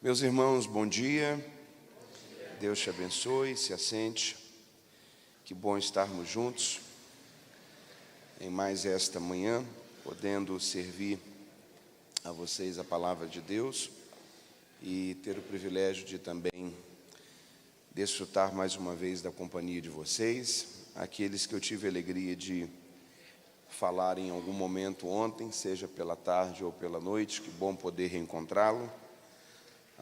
Meus irmãos, bom dia. Deus te abençoe, se assente. Que bom estarmos juntos em mais esta manhã, podendo servir a vocês a palavra de Deus e ter o privilégio de também desfrutar mais uma vez da companhia de vocês. Aqueles que eu tive a alegria de falar em algum momento ontem, seja pela tarde ou pela noite, que bom poder reencontrá-lo.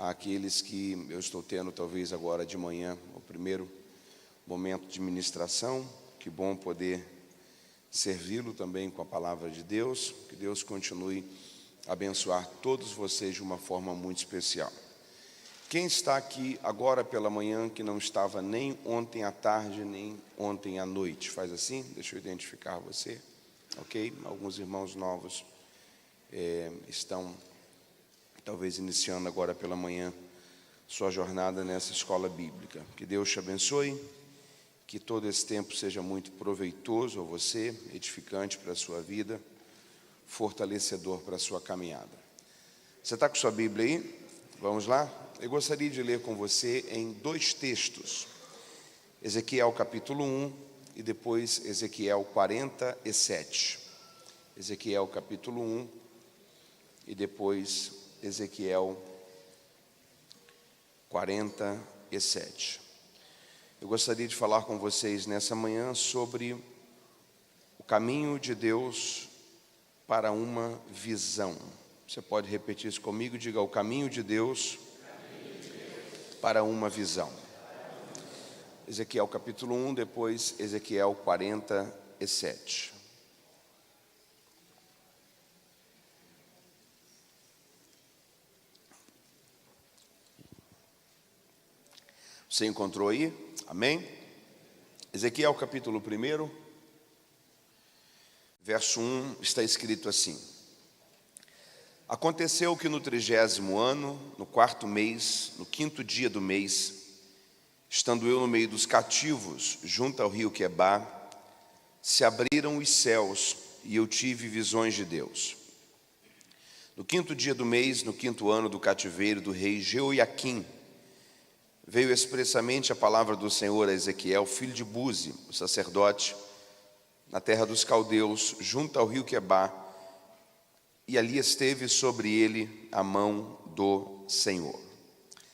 Aqueles que eu estou tendo talvez agora de manhã, o primeiro momento de ministração, que bom poder servi-lo também com a palavra de Deus, que Deus continue a abençoar todos vocês de uma forma muito especial. Quem está aqui agora pela manhã que não estava nem ontem à tarde, nem ontem à noite? Faz assim, deixa eu identificar você, ok? Alguns irmãos novos estão talvez iniciando agora pela manhã sua jornada nessa escola bíblica. Que Deus te abençoe, que todo esse tempo seja muito proveitoso a você, edificante para a sua vida, fortalecedor para a sua caminhada. Você está com sua Bíblia aí? Vamos lá? Eu gostaria de ler com você em dois textos, Ezequiel capítulo 1 e depois Ezequiel 47. Ezequiel capítulo 1 e depois Ezequiel 47. Eu gostaria de falar com vocês nessa manhã sobre o caminho de Deus para uma visão. Você pode repetir isso comigo? Diga: o caminho de Deus para uma visão. Ezequiel capítulo 1, depois Ezequiel 47. Você encontrou aí? Amém? Ezequiel capítulo 1, verso 1, está escrito assim: Aconteceu que no 30º ano, no 4º mês, no 5º dia do mês, estando eu no meio dos cativos, junto ao rio Quebar, se abriram os céus e eu tive visões de Deus. No 5º dia do mês, no 5º ano do cativeiro do rei Jeoiaquim, veio expressamente a palavra do Senhor a Ezequiel, filho de Buzi, o sacerdote, na terra dos caldeus, junto ao rio Quebar, e ali esteve sobre ele a mão do Senhor.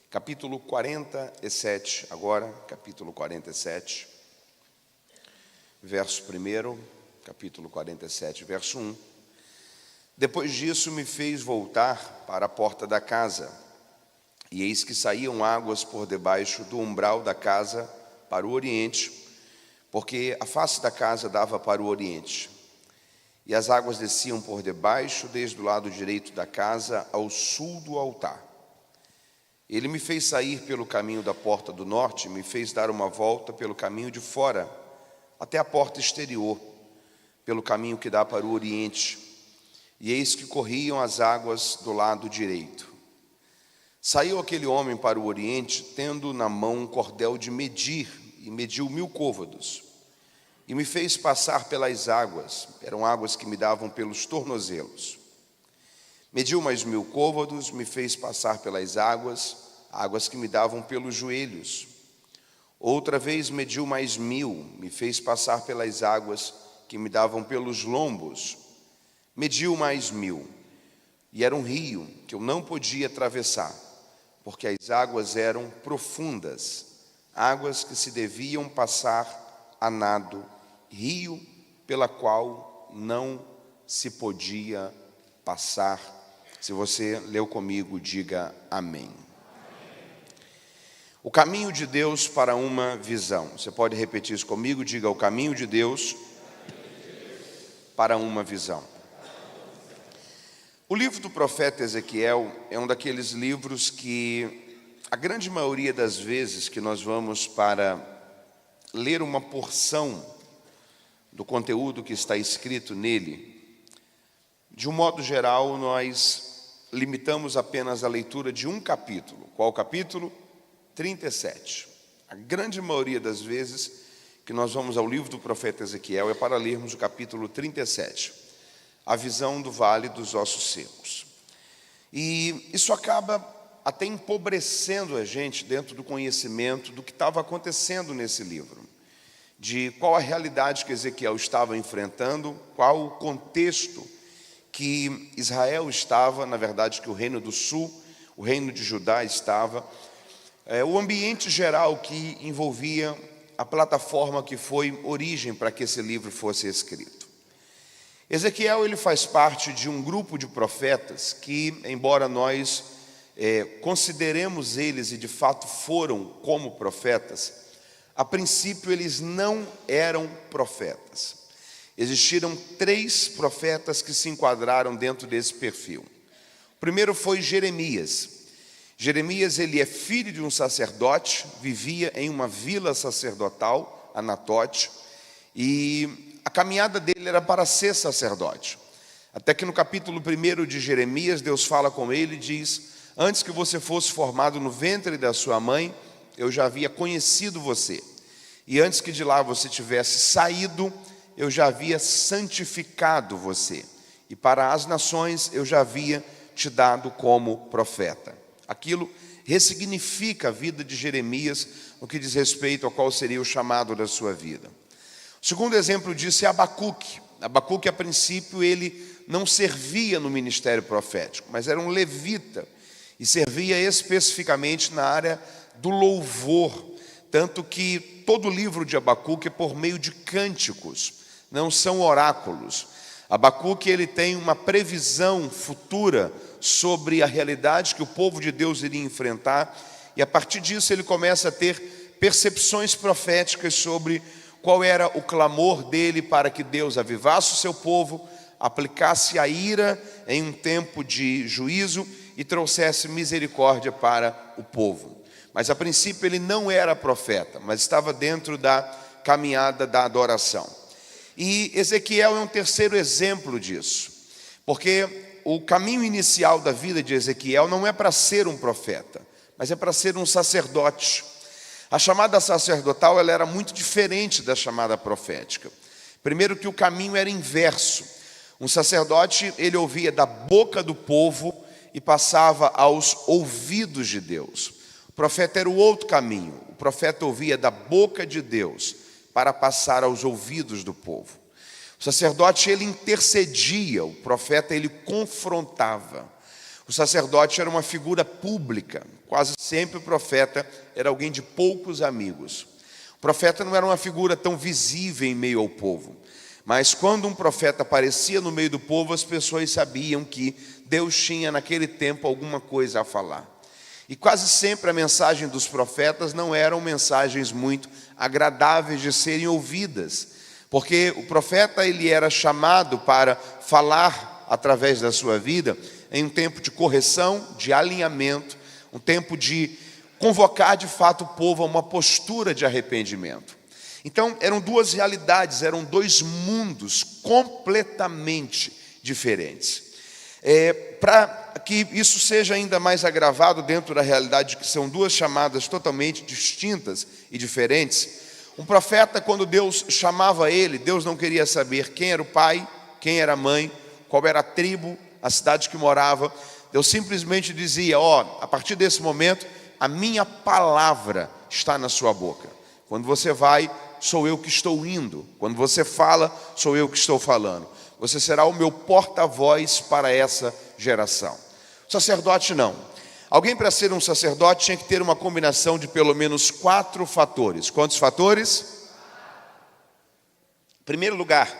Capítulo 47, agora, capítulo 47, verso 1, capítulo 47, verso 1. Depois disso me fez voltar para a porta da casa, e eis que saíam águas por debaixo do umbral da casa para o oriente, porque a face da casa dava para o oriente. E as águas desciam por debaixo, desde o lado direito da casa ao sul do altar. Ele me fez sair pelo caminho da porta do norte, me fez dar uma volta pelo caminho de fora, até a porta exterior, pelo caminho que dá para o oriente. E eis que corriam as águas do lado direito. Saiu aquele homem para o oriente, tendo na mão um cordel de medir, e mediu 1000 côvados. E me fez passar pelas águas, eram águas que me davam pelos tornozelos. Mediu mais 1000 côvados, me fez passar pelas águas, águas que me davam pelos joelhos. Outra vez mediu mais 1000, me fez passar pelas águas que me davam pelos lombos. Mediu mais 1000, e era um rio que eu não podia atravessar, porque as águas eram profundas, águas que se deviam passar a nado, rio pela qual não se podia passar. Se você leu comigo, diga amém. O caminho de Deus para uma visão. Você pode repetir isso comigo? Diga: o caminho de Deus para uma visão. O livro do profeta Ezequiel é um daqueles livros que, a grande maioria das vezes que nós vamos para ler uma porção do conteúdo que está escrito nele, de um modo geral, nós limitamos apenas a leitura de um capítulo. Qual capítulo? 37. A grande maioria das vezes que nós vamos ao livro do profeta Ezequiel é para lermos o capítulo 37. A visão do vale dos ossos secos. E isso acaba até empobrecendo a gente dentro do conhecimento do que estava acontecendo nesse livro, de qual a realidade que Ezequiel estava enfrentando, qual o contexto que Israel estava, na verdade que o reino do sul, o reino de Judá estava, o ambiente geral que envolvia a plataforma que foi origem para que esse livro fosse escrito. Ezequiel ele faz parte de um grupo de profetas que, embora nós consideremos eles e de fato foram como profetas, a princípio eles não eram profetas. Existiram 3 profetas que se enquadraram dentro desse perfil. O primeiro foi Jeremias. Jeremias ele é filho de um sacerdote, vivia em uma vila sacerdotal, Anatote, e a caminhada dele era para ser sacerdote. Até que no capítulo 1 de Jeremias, Deus fala com ele e diz: antes que você fosse formado no ventre da sua mãe, eu já havia conhecido você. E antes que de lá você tivesse saído, eu já havia santificado você. E para as nações eu já havia te dado como profeta. Aquilo ressignifica a vida de Jeremias no que diz respeito ao qual seria o chamado da sua vida. O segundo exemplo disso é Abacuque. Abacuque, a princípio, ele não servia no ministério profético, mas era um levita e servia especificamente na área do louvor, tanto que todo o livro de Abacuque é por meio de cânticos, não são oráculos. Abacuque ele tem uma previsão futura sobre a realidade que o povo de Deus iria enfrentar, e a partir disso ele começa a ter percepções proféticas sobre qual era o clamor dele para que Deus avivasse o seu povo, aplicasse a ira em um tempo de juízo e trouxesse misericórdia para o povo. Mas a princípio ele não era profeta, mas estava dentro da caminhada da adoração. E Ezequiel é um terceiro exemplo disso, porque o caminho inicial da vida de Ezequiel não é para ser um profeta, mas é para ser um sacerdote. A chamada sacerdotal ela era muito diferente da chamada profética. Primeiro que o caminho era inverso. Um sacerdote, ele ouvia da boca do povo e passava aos ouvidos de Deus. O profeta era o outro caminho. O profeta ouvia da boca de Deus para passar aos ouvidos do povo. O sacerdote, ele intercedia, o profeta, ele confrontava. O sacerdote era uma figura pública, quase sempre o profeta era alguém de poucos amigos. O profeta não era uma figura tão visível em meio ao povo, mas quando um profeta aparecia no meio do povo, as pessoas sabiam que Deus tinha naquele tempo alguma coisa a falar. E quase sempre a mensagem dos profetas não eram mensagens muito agradáveis de serem ouvidas, porque o profeta ele era chamado para falar através da sua vida em um tempo de correção, de alinhamento, um tempo de convocar de fato o povo a uma postura de arrependimento. Então eram duas realidades, eram dois mundos completamente diferentes. Para que isso seja ainda mais agravado dentro da realidade de que são duas chamadas totalmente distintas e diferentes, um profeta, quando Deus chamava ele, Deus não queria saber quem era o pai, quem era a mãe, qual era a tribo, a cidade que morava. Deus simplesmente dizia: a partir desse momento, a minha palavra está na sua boca. Quando você vai, sou eu que estou indo. Quando você fala, sou eu que estou falando. Você será o meu porta-voz para essa geração. O sacerdote não. Alguém para ser um sacerdote tinha que ter uma combinação de pelo menos 4 fatores. Quantos fatores? Em primeiro lugar,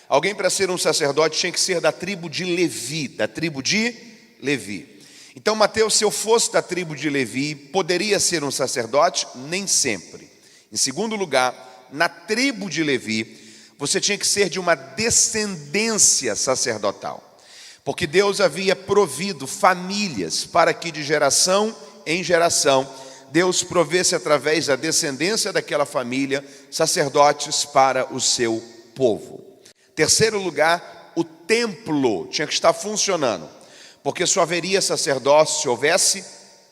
alguém para ser um sacerdote tinha que ser da tribo de Levi, da tribo de Levi. Então, Mateus, se eu fosse da tribo de Levi, poderia ser um sacerdote? Nem sempre. Em segundo lugar, na tribo de Levi, você tinha que ser de uma descendência sacerdotal, porque Deus havia provido famílias para que de geração em geração Deus provesse através da descendência daquela família sacerdotes para o seu povo. Terceiro lugar, o templo tinha que estar funcionando, porque só haveria sacerdócio se houvesse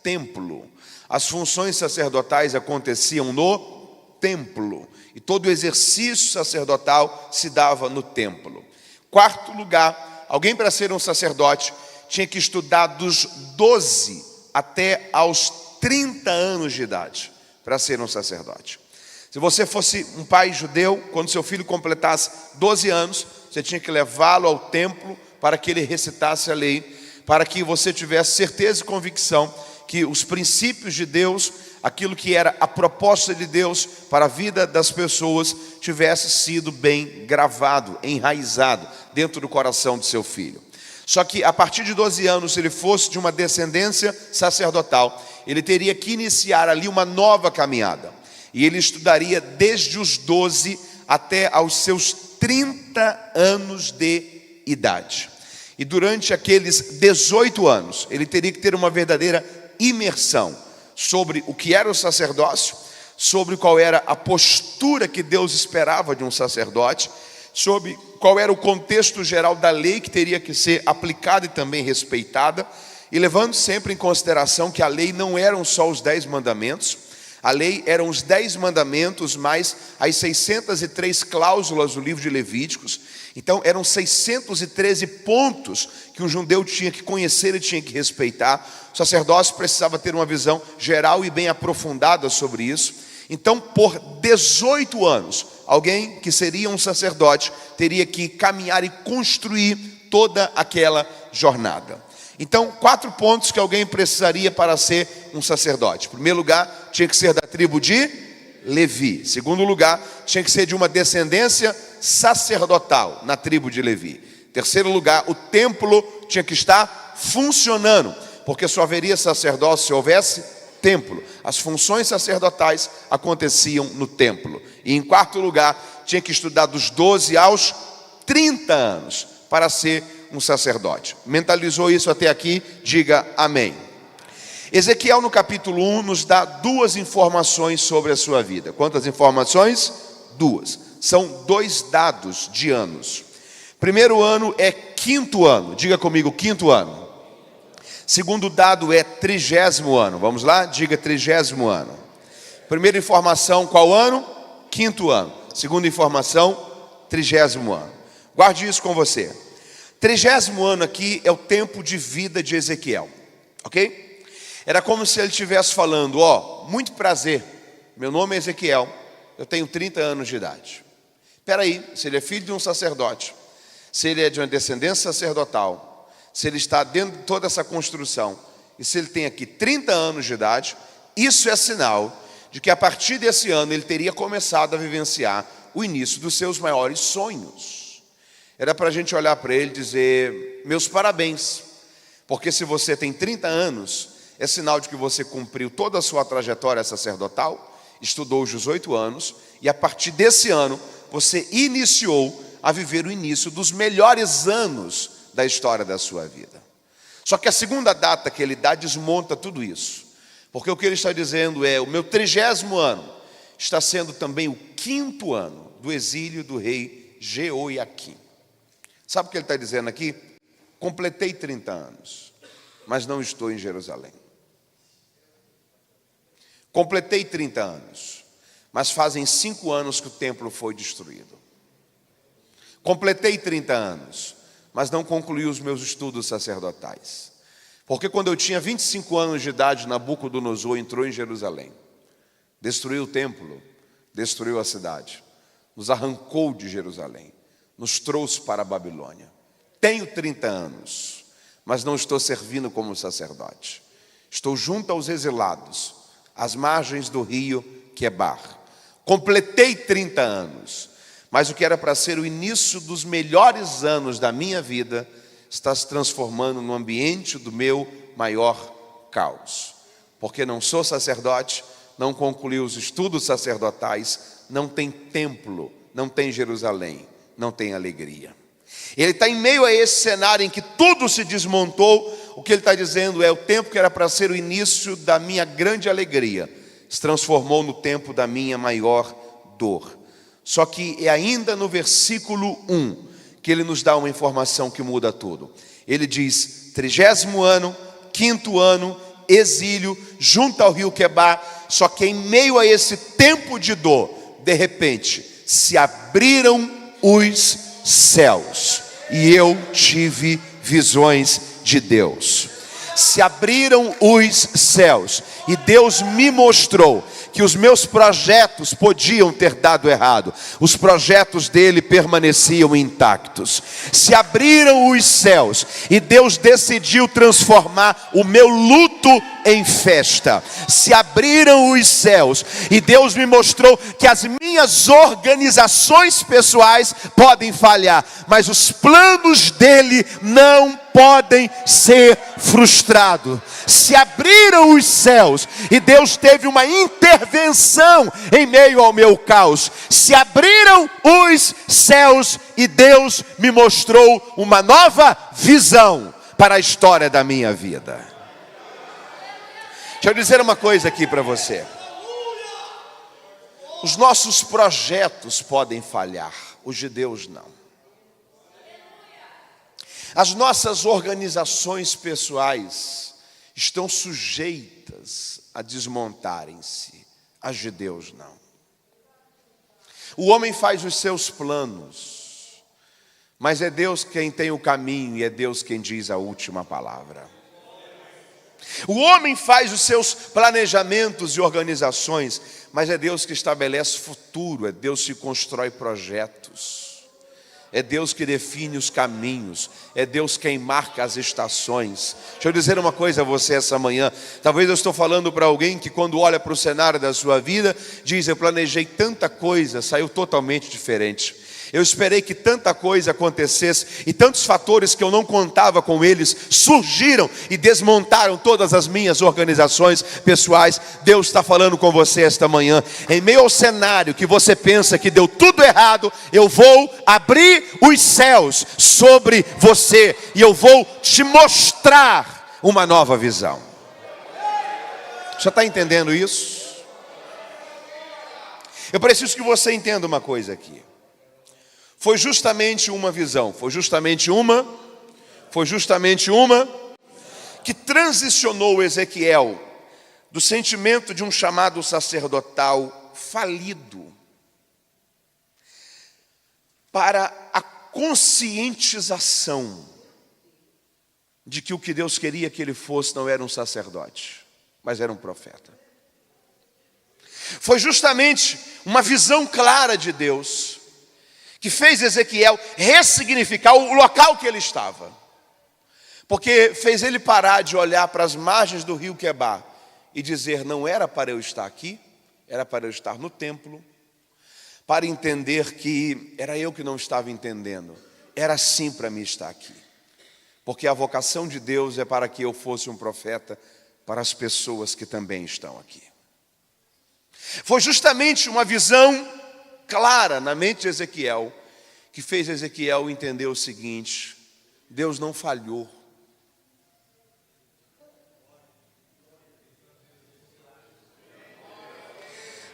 templo. As funções sacerdotais aconteciam no templo e todo o exercício sacerdotal se dava no templo. Quarto lugar, alguém para ser um sacerdote tinha que estudar dos 12 até aos 30 anos de idade para ser um sacerdote. Se você fosse um pai judeu, quando seu filho completasse 12 anos, você tinha que levá-lo ao templo para que ele recitasse a lei, para que você tivesse certeza e convicção que os princípios de Deus, aquilo que era a proposta de Deus para a vida das pessoas, tivesse sido bem gravado, enraizado dentro do coração do seu filho. Só que a partir de 12 anos, se ele fosse de uma descendência sacerdotal, ele teria que iniciar ali uma nova caminhada. E ele estudaria desde os 12 até aos seus 30 anos de idade. E durante aqueles 18 anos, ele teria que ter uma verdadeira imersão sobre o que era o sacerdócio, sobre qual era a postura que Deus esperava de um sacerdote, sobre qual era o contexto geral da lei que teria que ser aplicada e também respeitada, e levando sempre em consideração que a lei não eram só os 10 mandamentos, a lei eram os 10 mandamentos mais as 603 cláusulas do livro de Levíticos. Então eram 613 pontos que um judeu tinha que conhecer e tinha que respeitar. O sacerdócio precisava ter uma visão geral e bem aprofundada sobre isso. Então, por 18 anos, alguém que seria um sacerdote teria que caminhar e construir toda aquela jornada. Então, 4 pontos que alguém precisaria para ser um sacerdote. Em primeiro lugar, tinha que ser da tribo de Levi. Em segundo lugar, tinha que ser de uma descendência sacerdotal na tribo de Levi. Em terceiro lugar, o templo tinha que estar funcionando, porque só haveria sacerdócio se houvesse templo. As funções sacerdotais aconteciam no templo. E em quarto lugar, tinha que estudar dos 12 aos 30 anos para ser um sacerdote. Mentalizou isso até aqui? Diga amém. Ezequiel no capítulo 1 nos dá 2 informações sobre a sua vida. Quantas informações? 2. São 2 dados de anos. Primeiro ano é 5º ano. Diga comigo, 5º ano. Segundo dado é 30º ano. Vamos lá? Diga 30º ano. Primeira informação, qual ano? 5º ano. Segunda informação, 30º ano. Guarde isso com você. 30º ano aqui é o tempo de vida de Ezequiel. Ok? Era como se ele estivesse falando, muito prazer, meu nome é Ezequiel, eu tenho 30 anos de idade. Espera aí, se ele é filho de um sacerdote, se ele é de uma descendência sacerdotal, se ele está dentro de toda essa construção, e se ele tem aqui 30 anos de idade, isso é sinal de que a partir desse ano ele teria começado a vivenciar o início dos seus maiores sonhos. Era para a gente olhar para ele e dizer, meus parabéns, porque se você tem 30 anos, é sinal de que você cumpriu toda a sua trajetória sacerdotal, estudou os 18 anos, e a partir desse ano, você iniciou a viver o início dos melhores anos da história da sua vida. Só que a segunda data que ele dá desmonta tudo isso, porque o que ele está dizendo é, o meu 30º ano está sendo também o 5º ano do exílio do rei Jeoiaquim. Sabe o que ele está dizendo aqui? Completei 30 anos, mas não estou em Jerusalém. Completei 30 anos, mas fazem 5 anos que o templo foi destruído. Completei 30 anos, mas não concluí os meus estudos sacerdotais. Porque quando eu tinha 25 anos de idade, Nabucodonosor entrou em Jerusalém, destruiu o templo, destruiu a cidade, nos arrancou de Jerusalém, nos trouxe para a Babilônia. Tenho 30 anos, mas não estou servindo como sacerdote. Estou junto aos exilados, às margens do rio Quebar. Completei 30 anos, mas o que era para ser o início dos melhores anos da minha vida está se transformando no ambiente do meu maior caos. Porque não sou sacerdote, não concluí os estudos sacerdotais, não tem templo, não tem Jerusalém, não tem alegria. Ele está em meio a esse cenário em que tudo se desmontou. O que ele está dizendo é, o tempo que era para ser o início da minha grande alegria se transformou no tempo da minha maior dor. Só que é ainda no versículo 1 que ele nos dá uma informação que muda tudo. Ele diz, 30º ano, 5º ano, exílio, junto ao rio Quebar. Só que em meio a esse tempo de dor, de repente, se abriram os céus, e eu tive visões de Deus. Se abriram os céus e Deus me mostrou que os meus projetos podiam ter dado errado. Os projetos dele permaneciam intactos. Se abriram os céus e Deus decidiu transformar o meu luto em festa. Se abriram os céus e Deus me mostrou que as minhas organizações pessoais podem falhar, mas os planos dele não podem ser frustrados. Se abriram os céus e Deus teve uma intervenção em meio ao meu caos. Se abriram os céus e Deus me mostrou uma nova visão para a história da minha vida. Deixa eu dizer uma coisa aqui para você. Os nossos projetos podem falhar, os de Deus não. As nossas organizações pessoais estão sujeitas a desmontarem-se, as de Deus não. O homem faz os seus planos, mas é Deus quem tem o caminho e é Deus quem diz a última palavra. O homem faz os seus planejamentos e organizações, mas é Deus que estabelece futuro, é Deus que constrói projetos. É Deus que define os caminhos, é Deus quem marca as estações. Deixa eu dizer uma coisa a você essa manhã. Talvez eu estou falando para alguém que quando olha para o cenário da sua vida, diz: eu planejei tanta coisa, saiu totalmente diferente. Eu esperei que tanta coisa acontecesse e tantos fatores que eu não contava com eles surgiram e desmontaram todas as minhas organizações pessoais. Deus está falando com você esta manhã. Em meio ao cenário que você pensa que deu tudo errado, eu vou abrir os céus sobre você e eu vou te mostrar uma nova visão. Você está entendendo isso? Eu preciso que você entenda uma coisa aqui. Foi justamente uma visão, foi justamente uma que transicionou Ezequiel do sentimento de um chamado sacerdotal falido para a conscientização de que o que Deus queria que ele fosse não era um sacerdote, mas era um profeta. Foi justamente uma visão clara de Deus que fez Ezequiel ressignificar o local que ele estava. Porque fez ele parar de olhar para as margens do rio Quebar e dizer: não era para eu estar aqui, era para eu estar no templo, para entender que era eu que não estava entendendo, era sim para mim estar aqui. Porque a vocação de Deus é para que eu fosse um profeta para as pessoas que também estão aqui. Foi justamente uma visão clara na mente de Ezequiel que fez Ezequiel entender o seguinte: Deus não falhou.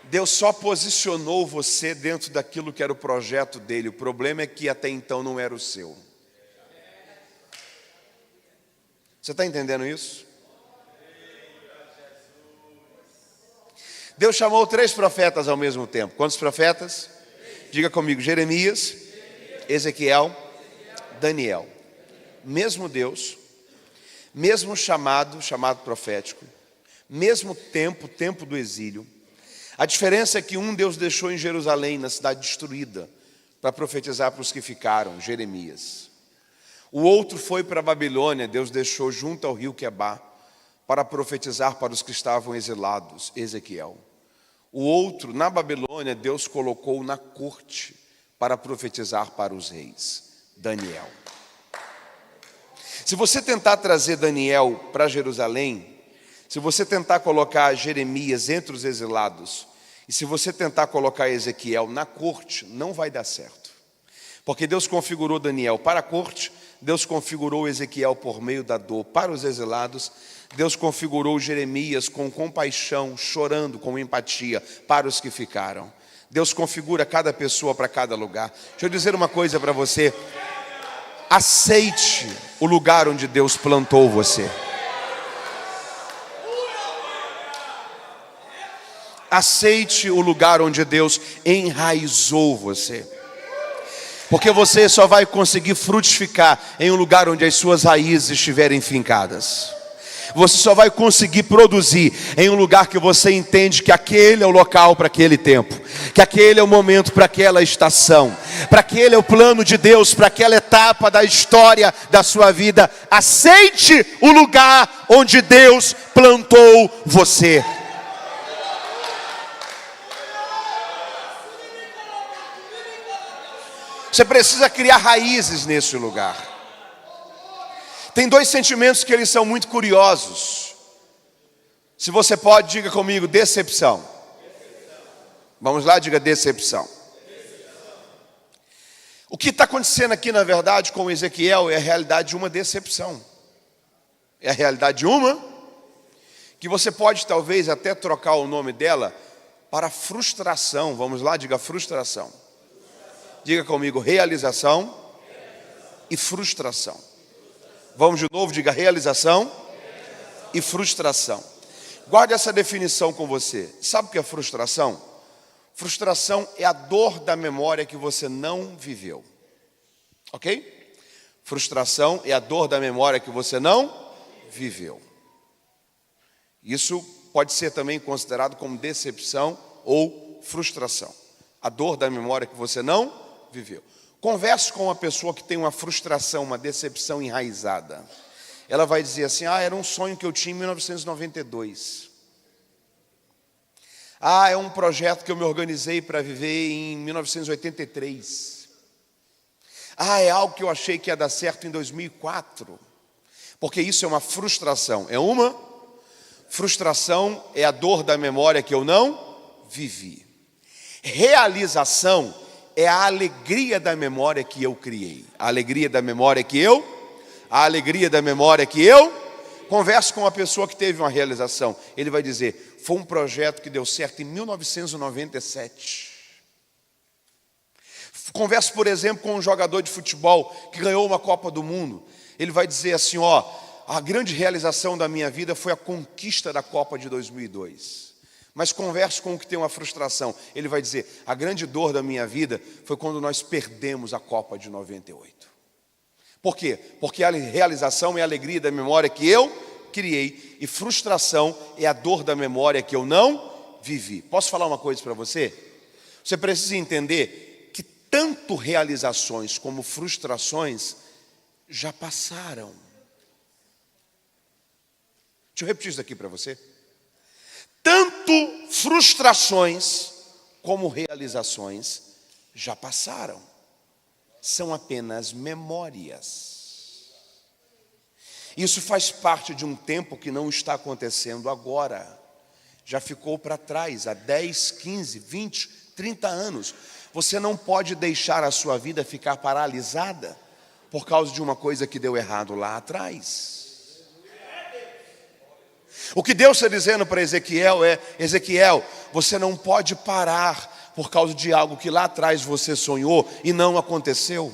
Deus só posicionou você dentro daquilo que era o projeto dele. O problema é que até então não era o seu. Você está entendendo isso? Deus chamou 3 profetas ao mesmo tempo. Quantos profetas? Diga comigo: Jeremias, Ezequiel, Daniel. Mesmo Deus, mesmo chamado profético, mesmo tempo do exílio. A diferença é que um Deus deixou em Jerusalém, na cidade destruída, para profetizar para os que ficaram, Jeremias. O outro foi para a Babilônia, Deus deixou junto ao rio Quebar, para profetizar para os que estavam exilados, Ezequiel. O outro, na Babilônia, Deus colocou na corte para profetizar para os reis, Daniel. Se você tentar trazer Daniel para Jerusalém, se você tentar colocar Jeremias entre os exilados, e se você tentar colocar Ezequiel na corte, não vai dar certo. Porque Deus configurou Daniel para a corte, Deus configurou Ezequiel por meio da dor para os exilados, Deus configurou Jeremias com compaixão, chorando, com empatia para os que ficaram. Deus configura cada pessoa para cada lugar. Deixa eu dizer uma coisa para você: aceite o lugar onde Deus plantou você. Aceite o lugar onde Deus enraizou você. Porque você só vai conseguir frutificar em um lugar onde as suas raízes estiverem fincadas. Você só vai conseguir produzir em um lugar que você entende que aquele é o local para aquele tempo, que aquele é o momento para aquela estação, para aquele é o plano de Deus, para aquela etapa da história da sua vida. Aceite o lugar onde Deus plantou você. Você precisa criar raízes nesse lugar. Tem dois sentimentos que eles são muito curiosos. Se você pode, diga comigo: decepção. Vamos lá, diga decepção. O que está acontecendo aqui, na verdade, com Ezequiel é a realidade de uma decepção. É a realidade de uma que você pode talvez até trocar o nome dela para frustração. Vamos lá, diga frustração. Diga comigo: realização e frustração. Vamos de novo, diga realização e frustração. Guarde essa definição com você. Sabe o que é frustração? Frustração é a dor da memória que você não viveu. Ok? Frustração é a dor da memória que você não viveu. Isso pode ser também considerado como decepção ou frustração. A dor da memória que você não viveu. Converse com uma pessoa que tem uma frustração, uma decepção enraizada. Ela vai dizer assim: era um sonho que eu tinha em 1992. É um projeto que eu me organizei para viver em 1983. É algo que eu achei que ia dar certo em 2004. Porque isso é uma frustração. É uma frustração, é a dor da memória que eu não vivi. Realização é a alegria da memória que eu criei. A alegria da memória que eu converso com uma pessoa que teve uma realização. Ele vai dizer: foi um projeto que deu certo em 1997. Converso, por exemplo, com um jogador de futebol que ganhou uma Copa do Mundo. Ele vai dizer assim: a grande realização da minha vida foi a conquista da Copa de 2002. Mas converso com o que tem uma frustração. Ele vai dizer: a grande dor da minha vida foi quando nós perdemos a Copa de 98. Por quê? Porque a realização é a alegria da memória que eu criei, e frustração é a dor da memória que eu não vivi. Posso falar uma coisa para você? Você precisa entender que tanto realizações como frustrações já passaram. Deixa eu repetir isso aqui para você. Tanto frustrações como realizações já passaram. São apenas memórias. Isso faz parte de um tempo que não está acontecendo agora. Já ficou para trás, há 10, 15, 20, 30 anos. Você não pode deixar a sua vida ficar paralisada por causa de uma coisa que deu errado lá atrás. O que Deus está dizendo para Ezequiel é: Ezequiel, você não pode parar por causa de algo que lá atrás você sonhou e não aconteceu.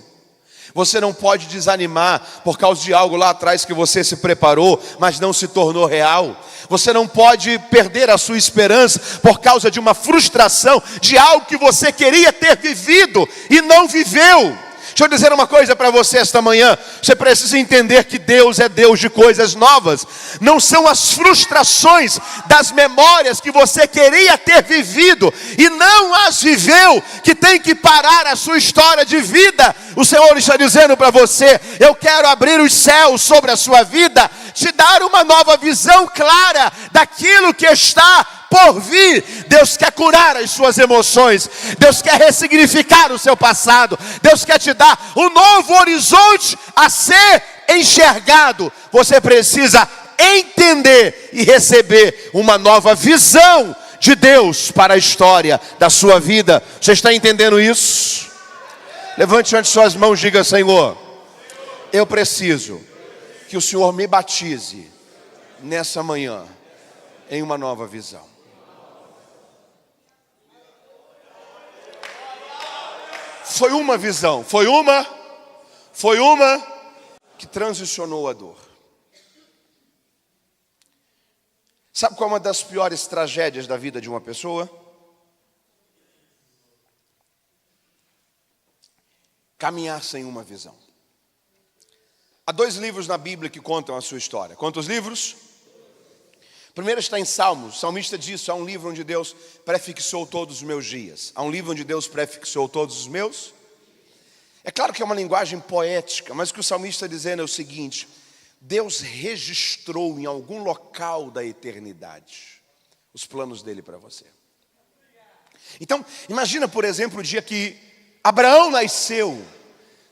Você não pode desanimar por causa de algo lá atrás que você se preparou, mas não se tornou real. Você não pode perder a sua esperança por causa de uma frustração de algo que você queria ter vivido e não viveu. Deixa eu dizer uma coisa para você esta manhã. Você precisa entender que Deus é Deus de coisas novas. Não são as frustrações das memórias que você queria ter vivido e não as viveu que tem que parar a sua história de vida. O Senhor está dizendo para você: eu quero abrir os céus sobre a sua vida, te dar uma nova visão clara daquilo que está por vir. Deus quer curar as suas emoções. Deus quer ressignificar o seu passado. Deus quer te dar um novo horizonte a ser enxergado. Você precisa entender e receber uma nova visão de Deus para a história da sua vida. Você está entendendo isso? Levante ante suas mãos e diga: Senhor, eu preciso que o Senhor me batize nessa manhã em uma nova visão. Foi uma visão, foi uma que transicionou a dor. Sabe qual é uma das piores tragédias da vida de uma pessoa? Caminhar sem uma visão. Há 2 livros na Bíblia que contam a sua história. Quantos livros? Primeiro está em Salmos, o salmista diz, há um livro onde Deus prefixou todos os meus dias. Há um livro onde Deus prefixou todos os meus. É claro que é uma linguagem poética, mas o que o salmista está dizendo é o seguinte: Deus registrou em algum local da eternidade os planos dele para você. Então, imagina, por exemplo, o dia que Abraão nasceu,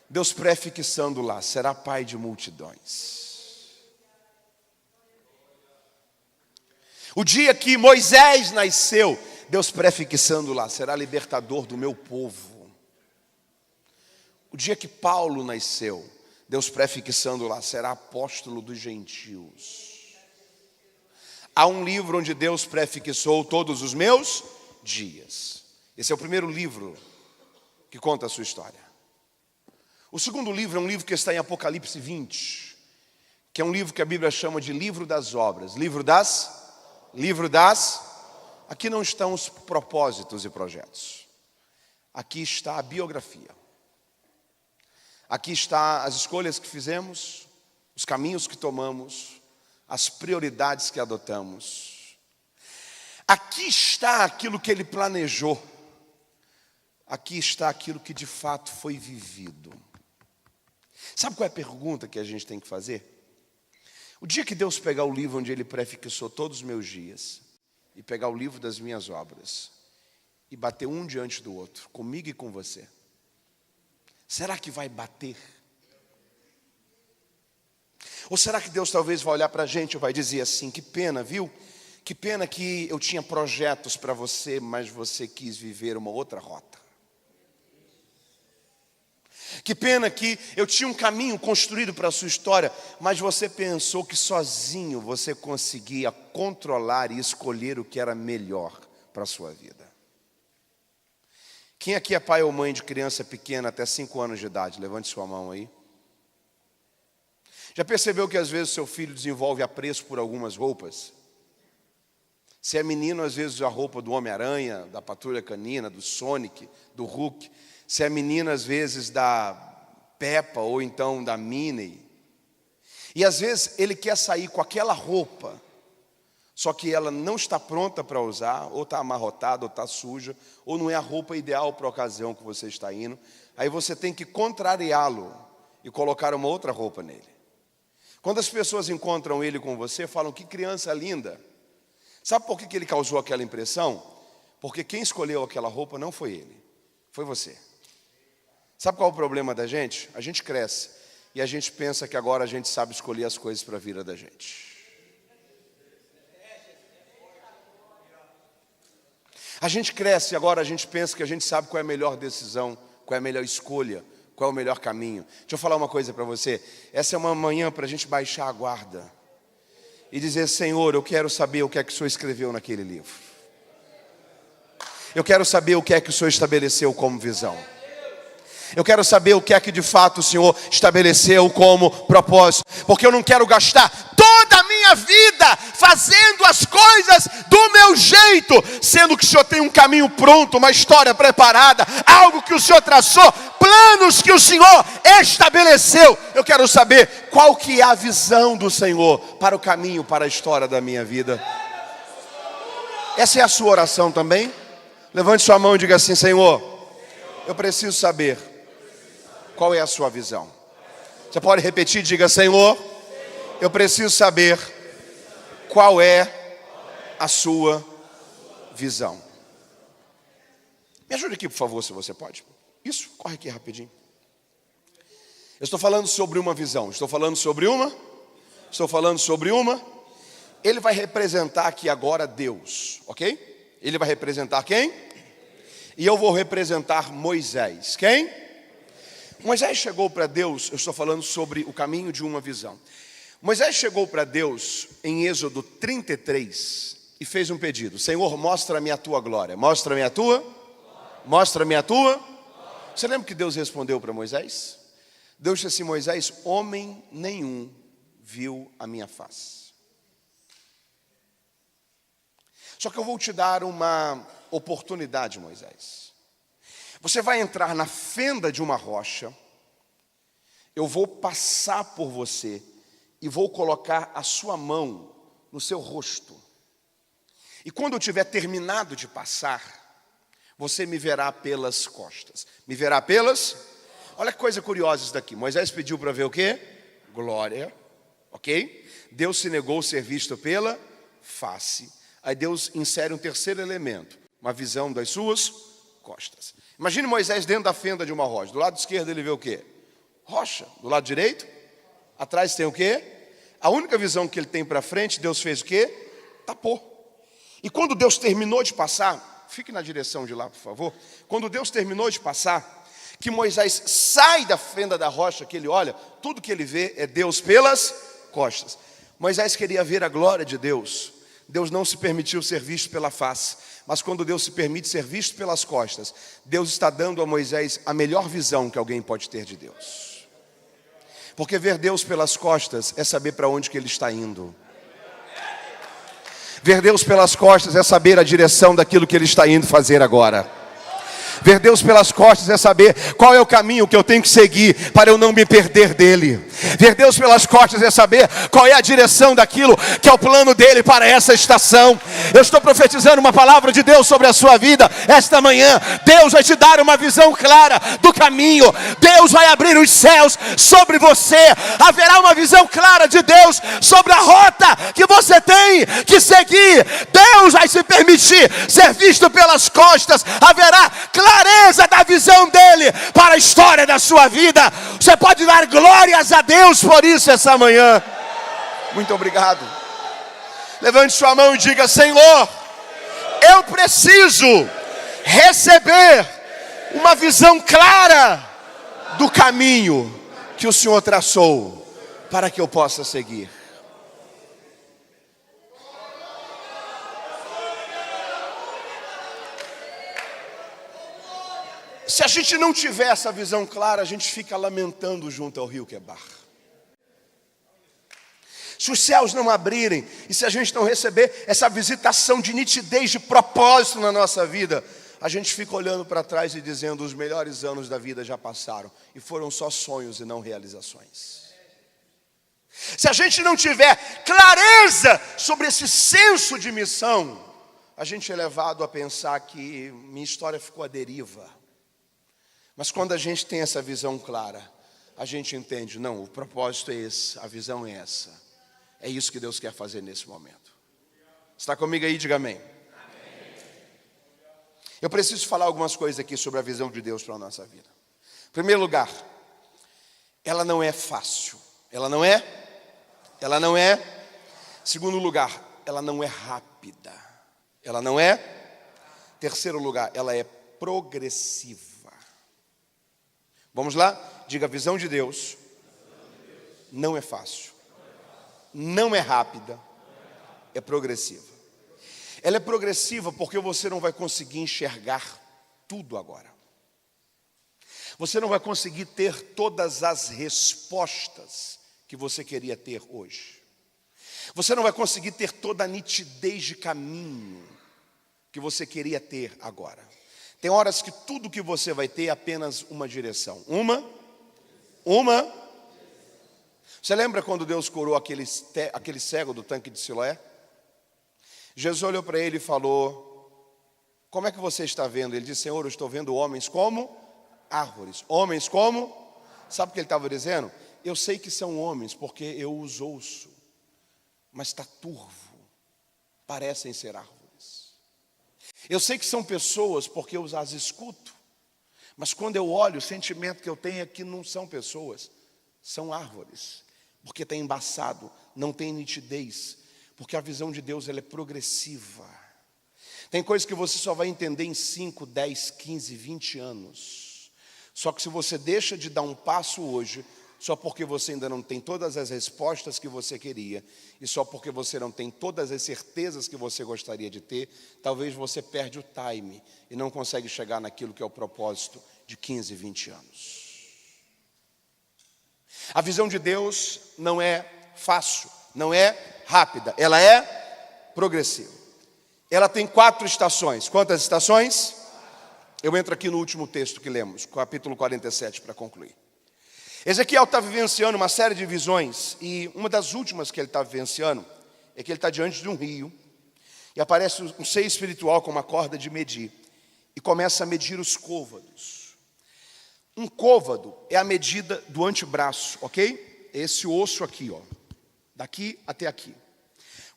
Deus prefixando lá, será pai de multidões. O dia que Moisés nasceu, Deus prefixando lá, será libertador do meu povo. O dia que Paulo nasceu, Deus prefixando lá, será apóstolo dos gentios. Há um livro onde Deus prefixou todos os meus dias. Esse é o primeiro livro que conta a sua história. O segundo livro é um livro que está em Apocalipse 20, que é um livro que a Bíblia chama de livro das obras. Aqui não estão os propósitos e projetos. Aqui está a biografia. Aqui está as escolhas que fizemos, os caminhos que tomamos, as prioridades que adotamos. Aqui está aquilo que ele planejou. Aqui está aquilo que de fato foi vivido. Sabe qual é a pergunta que a gente tem que fazer? O dia que Deus pegar o livro onde ele prefixou todos os meus dias, e pegar o livro das minhas obras, e bater um diante do outro, comigo e com você, será que vai bater? Ou será que Deus talvez vai olhar para a gente e vai dizer assim: que pena, viu? Que pena que eu tinha projetos para você, mas você quis viver uma outra rota. Que pena que eu tinha um caminho construído para a sua história, mas você pensou que sozinho você conseguia controlar e escolher o que era melhor para a sua vida. Quem aqui é pai ou mãe de criança pequena até 5 anos de idade? Levante sua mão aí. Já percebeu que às vezes seu filho desenvolve apreço por algumas roupas? Se é menino, às vezes a roupa do Homem-Aranha, da Patrulha Canina, do Sonic, do Hulk. Se é menina, às vezes da Peppa ou então da Minnie. E às vezes ele quer sair com aquela roupa, só que ela não está pronta para usar, ou está amarrotada, ou está suja, ou não é a roupa ideal para a ocasião que você está indo. Aí você tem que contrariá-lo e colocar uma outra roupa nele. Quando as pessoas encontram ele com você, falam: que criança linda. Sabe por que ele causou aquela impressão? Porque quem escolheu aquela roupa não foi ele, foi você. Sabe qual é o problema da gente? A gente cresce e a gente pensa que agora a gente sabe escolher as coisas para a vida da gente. A gente cresce e agora a gente pensa que a gente sabe qual é a melhor decisão, qual é a melhor escolha, qual é o melhor caminho. Deixa eu falar uma coisa para você. Essa é uma manhã para a gente baixar a guarda e dizer: Senhor, eu quero saber o que é que o Senhor escreveu naquele livro. Eu quero saber o que é que o Senhor estabeleceu como visão. Eu quero saber o que é que de fato o Senhor estabeleceu como propósito. Porque eu não quero gastar toda a minha vida fazendo as coisas do meu jeito, sendo que o Senhor tem um caminho pronto, uma história preparada, algo que o Senhor traçou, planos que o Senhor estabeleceu. Eu quero saber qual que é a visão do Senhor para o caminho, para a história da minha vida. Essa é a sua oração também? Levante sua mão e diga assim: Senhor, eu preciso saber qual é a sua visão. Você pode repetir, diga: Senhor, eu preciso saber qual é a sua visão. Me ajude aqui, por favor, se você pode. Isso, corre aqui rapidinho. Eu estou falando sobre uma visão. Estou falando sobre uma. Ele vai representar aqui agora Deus, ok? Ele vai representar quem? E eu vou representar Moisés. Quem? Moisés chegou para Deus. Eu estou falando sobre o caminho de uma visão. Moisés chegou para Deus em Êxodo 33 e fez um pedido: Senhor, mostra-me a tua glória. Mostra-me a tua. Você lembra que Deus respondeu para Moisés? Deus disse assim: Moisés, homem nenhum viu a minha face. Só que eu vou te dar uma oportunidade, Moisés. Você vai entrar na fenda de uma rocha, eu vou passar por você e vou colocar a sua mão no seu rosto. E quando eu tiver terminado de passar, você me verá pelas costas. Me verá pelas... Olha que coisa curiosa isso daqui. Moisés pediu para ver o quê? Glória, ok? Deus se negou a ser visto pela face. Aí Deus insere um terceiro elemento, uma visão das suas costas. Imagine Moisés dentro da fenda de uma rocha. Do lado esquerdo ele vê o quê? Rocha. Do lado direito, atrás tem o quê? A única visão que ele tem para frente, Deus fez o quê? Tapou. E quando Deus terminou de passar, fique na direção de lá, por favor. Quando Deus terminou de passar, que Moisés sai da fenda da rocha, que ele olha, tudo que ele vê é Deus pelas costas. Moisés queria ver a glória de Deus. Deus não se permitiu ser visto pela face, mas quando Deus se permite ser visto pelas costas, Deus está dando a Moisés a melhor visão que alguém pode ter de Deus. Porque ver Deus pelas costas é saber para onde que Ele está indo. Ver Deus pelas costas é saber a direção daquilo que Ele está indo fazer agora. Ver Deus pelas costas é saber qual é o caminho que eu tenho que seguir para eu não me perder dele. Ver Deus pelas costas é saber qual é a direção daquilo que é o plano dele para essa estação. Eu estou profetizando uma palavra de Deus sobre a sua vida esta manhã. Deus vai te dar uma visão clara do caminho. Deus vai abrir os céus sobre você. Haverá uma visão clara de Deus sobre a rota que você tem que seguir. Deus vai se permitir ser visto pelas costas. Haverá clareza da visão dele para a história da sua vida. Você pode dar glórias a Deus por isso essa manhã. Muito obrigado. Levante sua mão e diga: Senhor, eu preciso receber uma visão clara do caminho que o Senhor traçou para que eu possa seguir. Se a gente não tiver essa visão clara, a gente fica lamentando junto ao rio Quebar. Se os céus não abrirem, e se a gente não receber essa visitação de nitidez, de propósito na nossa vida, a gente fica olhando para trás e dizendo: os melhores anos da vida já passaram, e foram só sonhos e não realizações. Se a gente não tiver clareza sobre esse senso de missão, a gente é levado a pensar que minha história ficou à deriva. Mas quando a gente tem essa visão clara, a gente entende: não, o propósito é esse, a visão é essa. É isso que Deus quer fazer nesse momento. Está comigo aí? Diga amém. Eu preciso falar algumas coisas aqui sobre a visão de Deus para a nossa vida. Em primeiro lugar, ela não é fácil. Ela não é. Segundo lugar, ela não é rápida. Ela não é. Terceiro lugar, ela é progressiva. Vamos lá? Diga: a visão de Deus não é fácil, não é rápida, é progressiva. Ela é progressiva porque você não vai conseguir enxergar tudo agora. Você não vai conseguir ter todas as respostas que você queria ter hoje. Você não vai conseguir ter toda a nitidez de caminho que você queria ter agora. Tem horas que tudo que você vai ter é apenas uma direção. Uma. Você lembra quando Deus curou aquele cego do tanque de Siloé? Jesus olhou para ele e falou: como é que você está vendo? Ele disse: Senhor, eu estou vendo homens como árvores. Homens como? Sabe o que ele estava dizendo? Eu sei que são homens porque eu os ouço, mas está turvo, parecem ser árvores. Eu sei que são pessoas porque eu as escuto, mas quando eu olho, o sentimento que eu tenho é que não são pessoas, são árvores, porque está embaçado, não tem nitidez, porque a visão de Deus ela é progressiva. Tem coisas que você só vai entender em 5, 10, 15, 20 anos. Só que se você deixa de dar um passo hoje, só porque você ainda não tem todas as respostas que você queria, e só porque você não tem todas as certezas que você gostaria de ter, talvez você perde o time e não consegue chegar naquilo que é o propósito de 15, 20 anos. A visão de Deus não é fácil, não é rápida, ela é progressiva. Ela tem 4 estações. Quantas estações? Eu entro aqui no último texto que lemos, capítulo 47, para concluir. Ezequiel está vivenciando uma série de visões, e uma das últimas que ele está vivenciando é que ele está diante de um rio, E aparece um ser espiritual com uma corda de medir. E começa a medir os côvados. Um côvado é a medida do antebraço, ok? Esse osso aqui, ó. Daqui até aqui.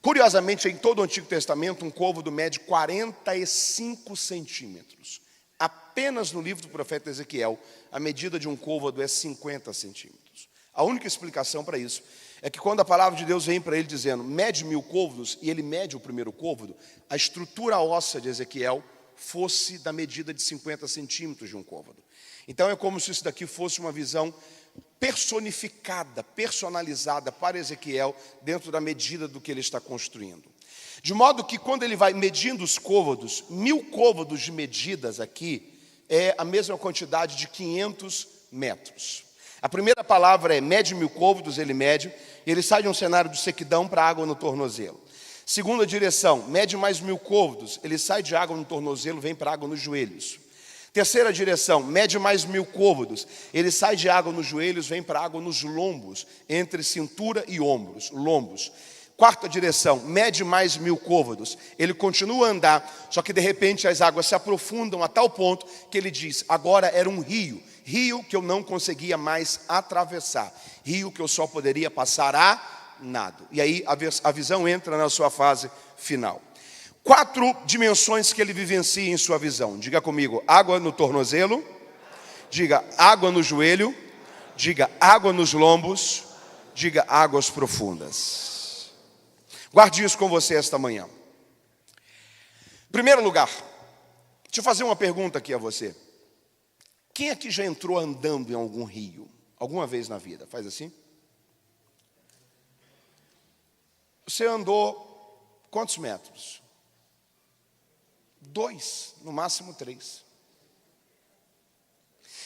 Curiosamente, em todo o Antigo Testamento, um côvado mede 45 centímetros. Apenas no livro do profeta Ezequiel, a medida de um côvado é 50 centímetros. A única explicação para isso é que quando a palavra de Deus vem para ele dizendo, mede 1000 côvados, e ele mede o primeiro côvado, a estrutura óssea de Ezequiel fosse da medida de 50 centímetros de um côvado. Então é como se isso daqui fosse uma visão personificada, personalizada para Ezequiel, dentro da medida do que ele está construindo. De modo que quando ele vai medindo os côvados, 1000 côvados de medidas aqui, é a mesma quantidade de 500 metros. A primeira palavra é mede 1000 côvados, ele mede, e ele sai de um cenário de sequidão para água no tornozelo. Segunda direção, mede mais 1000 côvados, ele sai de água no tornozelo, vem para água nos joelhos. Terceira direção, mede mais 1000 côvados, ele sai de água nos joelhos, vem para água nos lombos, entre cintura e ombros, lombos. Quarta direção, mede mais 1000 côvados, ele continua a andar, só que de repente as águas se aprofundam a tal ponto que ele diz, agora era um rio que eu não conseguia mais atravessar, rio que eu só poderia passar a nado. E aí a visão entra na sua fase final. 4 dimensões que ele vivencia em sua visão. Diga comigo, água no tornozelo, diga água no joelho, diga água nos lombos, diga águas profundas. Guarde isso com você esta manhã. Em primeiro lugar, deixa eu fazer uma pergunta aqui a você. Quem aqui já entrou andando em algum rio? Alguma vez na vida? Faz assim. Você andou quantos metros? 2, no máximo 3.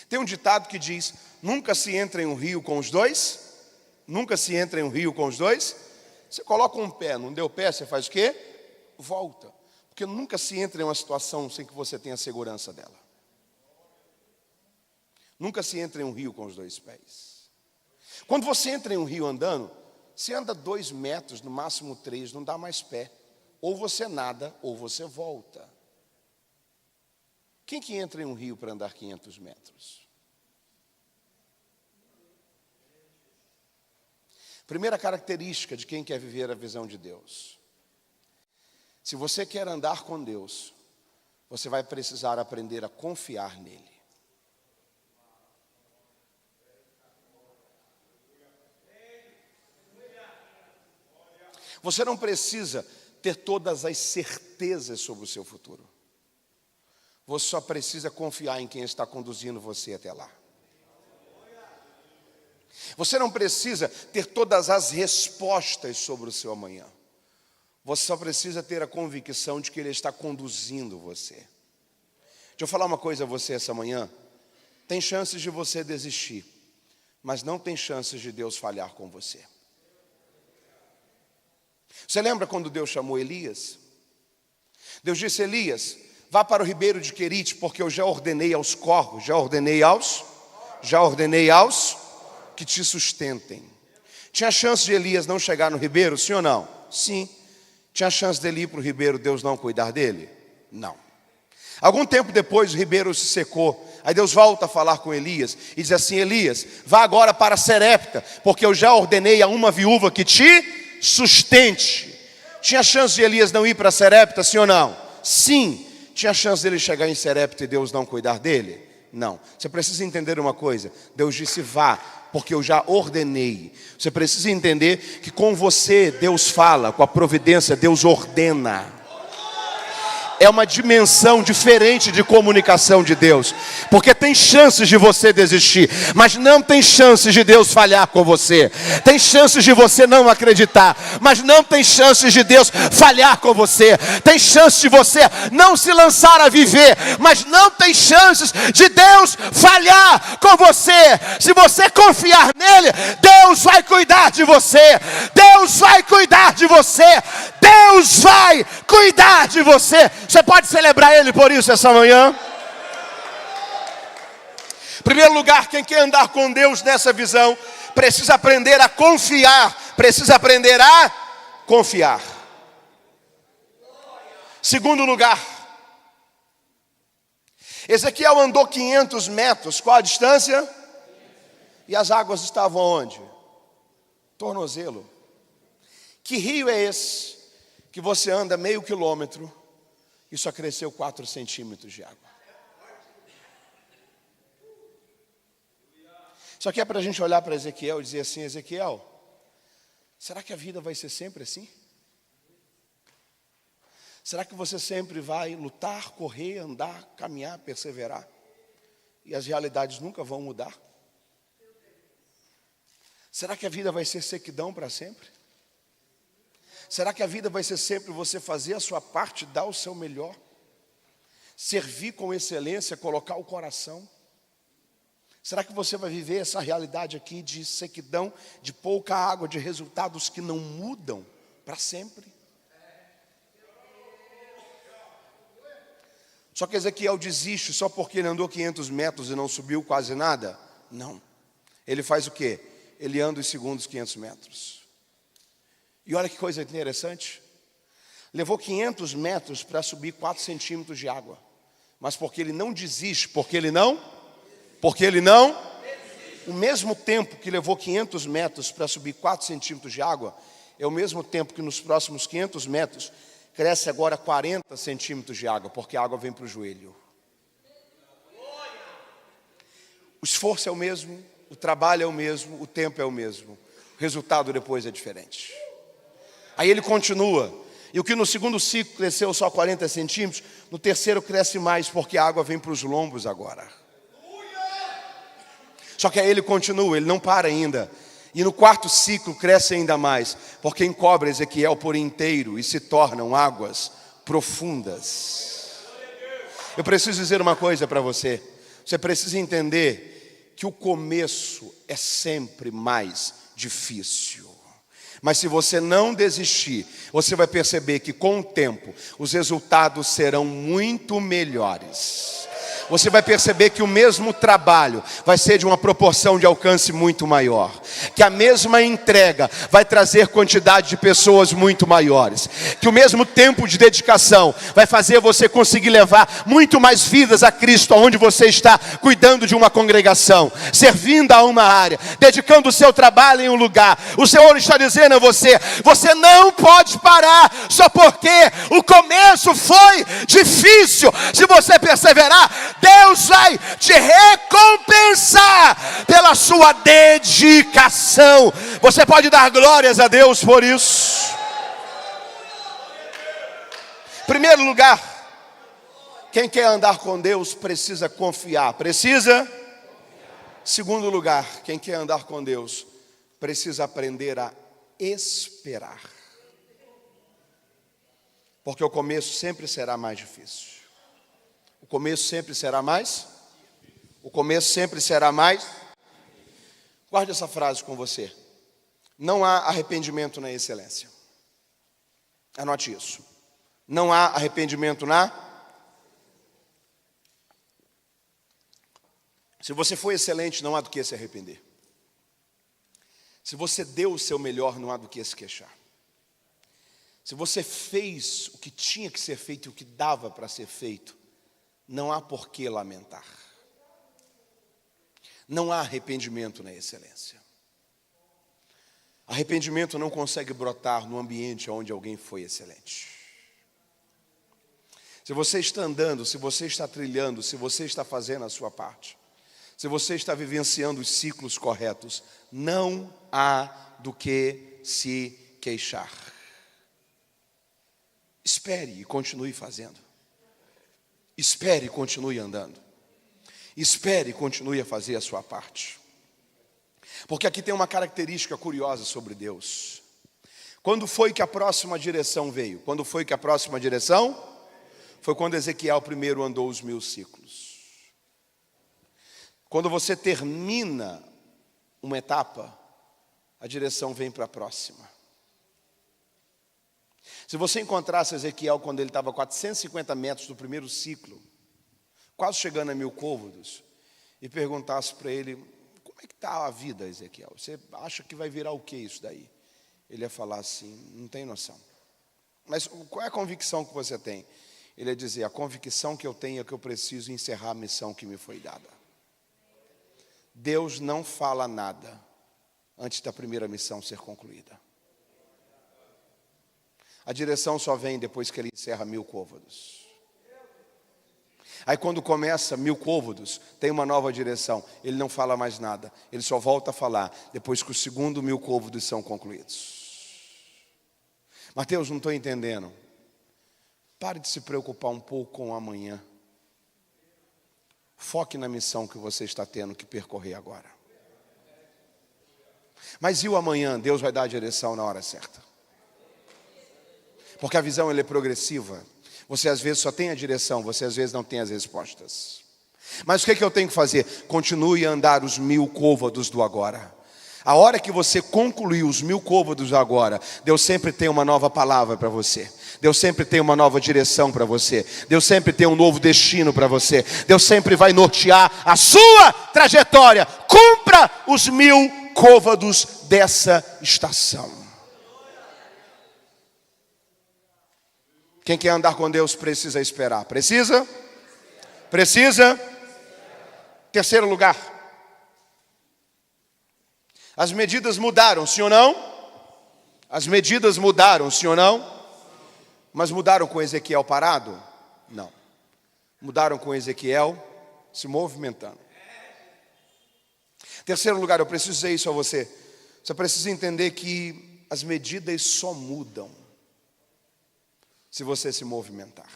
Tem um ditado que diz, nunca se entra em um rio com os dois. Nunca se entra em um rio com os dois. Você coloca um pé, não deu pé, você faz o quê? Volta. Porque nunca se entra em uma situação sem que você tenha segurança dela. Nunca se entra em um rio com os 2 pés. Quando você entra em um rio andando, você anda 2 metros, no máximo 3, não dá mais pé. Ou você nada, ou você volta. Quem que entra em um rio para andar 500 metros? Primeira característica de quem quer viver a visão de Deus. Se você quer andar com Deus, você vai precisar aprender a confiar nele. Você não precisa ter todas as certezas sobre o seu futuro. Você só precisa confiar em quem está conduzindo você até lá. Você não precisa ter todas as respostas sobre o seu amanhã. Você só precisa ter a convicção de que Ele está conduzindo você. Deixa eu falar uma coisa a você essa manhã. Tem chances de você desistir, mas não tem chances de Deus falhar com você. Você lembra quando Deus chamou Elias? Deus disse, Elias, vá para o ribeiro de Querite, porque eu já ordenei aos corvos, já ordenei aos que te sustentem. Tinha chance de Elias não chegar no ribeiro, sim ou não? Sim. Tinha chance dele ir para o ribeiro, Deus não cuidar dele? Não. Algum tempo depois o ribeiro se secou. Aí Deus volta a falar com Elias e diz assim, Elias, vá agora para Serepta, porque eu já ordenei a uma viúva que te sustente. Tinha chance de Elias não ir para Serepta, sim ou não? Sim. Tinha chance dele chegar em Serepta e Deus não cuidar dele? Não. Você precisa entender uma coisa. Deus disse vá, porque eu já ordenei. Você precisa entender que com você Deus fala, com a providência Deus ordena. É uma dimensão diferente de comunicação de Deus. Porque tem chances de você desistir, mas não tem chances de Deus falhar com você. Tem chances de você não acreditar, mas não tem chances de Deus falhar com você. Tem chances de você não se lançar a viver, mas não tem chances de Deus falhar com você. Se você confiar nele, Deus vai cuidar de você. Deus vai cuidar de você. Deus vai cuidar de você. Você pode celebrar Ele por isso essa manhã? Em primeiro lugar, quem quer andar com Deus nessa visão, precisa aprender a confiar. Precisa aprender a confiar. Segundo lugar, Ezequiel andou 500 metros. Qual a distância? E as águas estavam onde? Tornozelo. Que rio é esse que você anda meio quilômetro e só cresceu 4 centímetros de água? Só que é para a gente olhar para Ezequiel e dizer assim: Ezequiel, será que a vida vai ser sempre assim? Será que você sempre vai lutar, correr, andar, caminhar, perseverar? E as realidades nunca vão mudar? Será que a vida vai ser sequidão para sempre? Será que a vida vai ser sempre você fazer a sua parte, dar o seu melhor? Servir com excelência, colocar o coração? Será que você vai viver essa realidade aqui de sequidão, de pouca água, de resultados que não mudam para sempre? Só que Ezequiel desiste só porque ele andou 500 metros e não subiu quase nada? Não. Ele faz o quê? Ele anda os segundos 500 metros. E olha que coisa interessante. Levou 500 metros para subir 4 centímetros de água. Mas porque ele não desiste, porque ele não, o mesmo tempo que levou 500 metros para subir 4 centímetros de água, é o mesmo tempo que nos próximos 500 metros cresce agora 40 centímetros de água, porque a água vem para o joelho. O esforço é o mesmo, o trabalho é o mesmo, o tempo é o mesmo. O resultado depois é diferente. Aí ele continua. E o que no segundo ciclo cresceu só 40 centímetros, no terceiro cresce mais, porque a água vem para os lombos agora. Só que aí ele continua, ele não para ainda. E no quarto ciclo cresce ainda mais, porque encobre Ezequiel por inteiro e se tornam águas profundas. Eu preciso dizer uma coisa para você. Você precisa entender que o começo é sempre mais difícil. Mas se você não desistir, você vai perceber que com o tempo os resultados serão muito melhores. Você vai perceber que o mesmo trabalho vai ser de uma proporção de alcance muito maior. Que a mesma entrega vai trazer quantidade de pessoas muito maiores. Que o mesmo tempo de dedicação vai fazer você conseguir levar muito mais vidas a Cristo, onde você está cuidando de uma congregação, servindo a uma área, dedicando o seu trabalho em um lugar. O Senhor está dizendo a você: você não pode parar só porque o começo foi difícil. Se você perseverar, Deus vai te recompensar pela sua dedicação. Você pode dar glórias a Deus por isso. Em primeiro lugar, quem quer andar com Deus precisa confiar. Precisa. Segundo lugar, quem quer andar com Deus precisa aprender a esperar. Porque o começo sempre será mais difícil. O começo sempre será mais. Guarde essa frase com você. Não há arrependimento na excelência. Anote isso. Não há arrependimento na. Se você foi excelente, não há do que se arrepender. Se você deu o seu melhor, não há do que se queixar. Se você fez o que tinha que ser feito e o que dava para ser feito, não há por que lamentar. Não há arrependimento na excelência. Arrependimento não consegue brotar no ambiente onde alguém foi excelente. Se você está andando, se você está trilhando, se você está fazendo a sua parte, se você está vivenciando os ciclos corretos, não há do que se queixar. Espere e continue fazendo. Espere e continue andando. Espere e continue a fazer a sua parte. Porque aqui tem uma característica curiosa sobre Deus. Quando foi que a próxima direção veio? Quando foi que a próxima direção? Foi quando Ezequiel primeiro andou os 1000 ciclos. Quando você termina uma etapa, a direção vem para a próxima. Se você encontrasse Ezequiel quando ele estava a 450 metros do primeiro ciclo, quase chegando a 1000 côvados, e perguntasse para ele: como é que está a vida, Ezequiel? Você acha que vai virar o que isso daí? Ele ia falar assim: não tem noção. Mas qual é a convicção que você tem? Ele ia dizer, a convicção que eu tenho é que eu preciso encerrar a missão que me foi dada. Deus não fala nada antes da primeira missão ser concluída. A direção só vem depois que ele encerra 1000 côvados. Aí quando começa 1000 côvados, tem uma nova direção. Ele não fala mais nada. Ele só volta a falar depois que os segundos 1000 côvados são concluídos. Mateus, não estou entendendo. Pare de se preocupar um pouco com o amanhã. Foque na missão que você está tendo que percorrer agora. Mas e o amanhã? Deus vai dar a direção na hora certa. Porque a visão ela é progressiva. Você às vezes só tem a direção, você às vezes não tem as respostas. Mas o que eu tenho que fazer? Continue a andar os 1000 côvados do agora. A hora que você concluir os 1000 côvados do agora, Deus sempre tem uma nova palavra para você. Deus sempre tem uma nova direção para você. Deus sempre tem um novo destino para você. Deus sempre vai nortear a sua trajetória. Cumpra os 1000 côvados dessa estação. Quem quer andar com Deus precisa esperar. Precisa? Precisa? Terceiro lugar. As medidas mudaram, sim ou não? As medidas mudaram, sim ou não? Mas mudaram com Ezequiel parado? Não. Mudaram com Ezequiel se movimentando. Terceiro lugar, eu preciso dizer isso a você. Você precisa entender que as medidas só mudam se você se movimentar.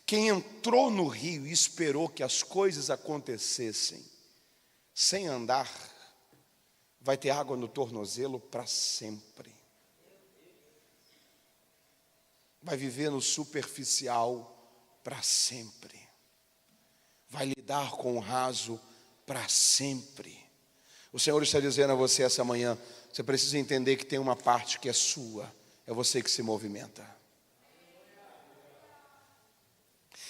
Quem entrou no rio e esperou que as coisas acontecessem sem andar, vai ter água no tornozelo para sempre. Vai viver no superficial para sempre. Vai lidar com o raso para sempre. O Senhor está dizendo a você essa manhã, você precisa entender que tem uma parte que é sua, é você que se movimenta.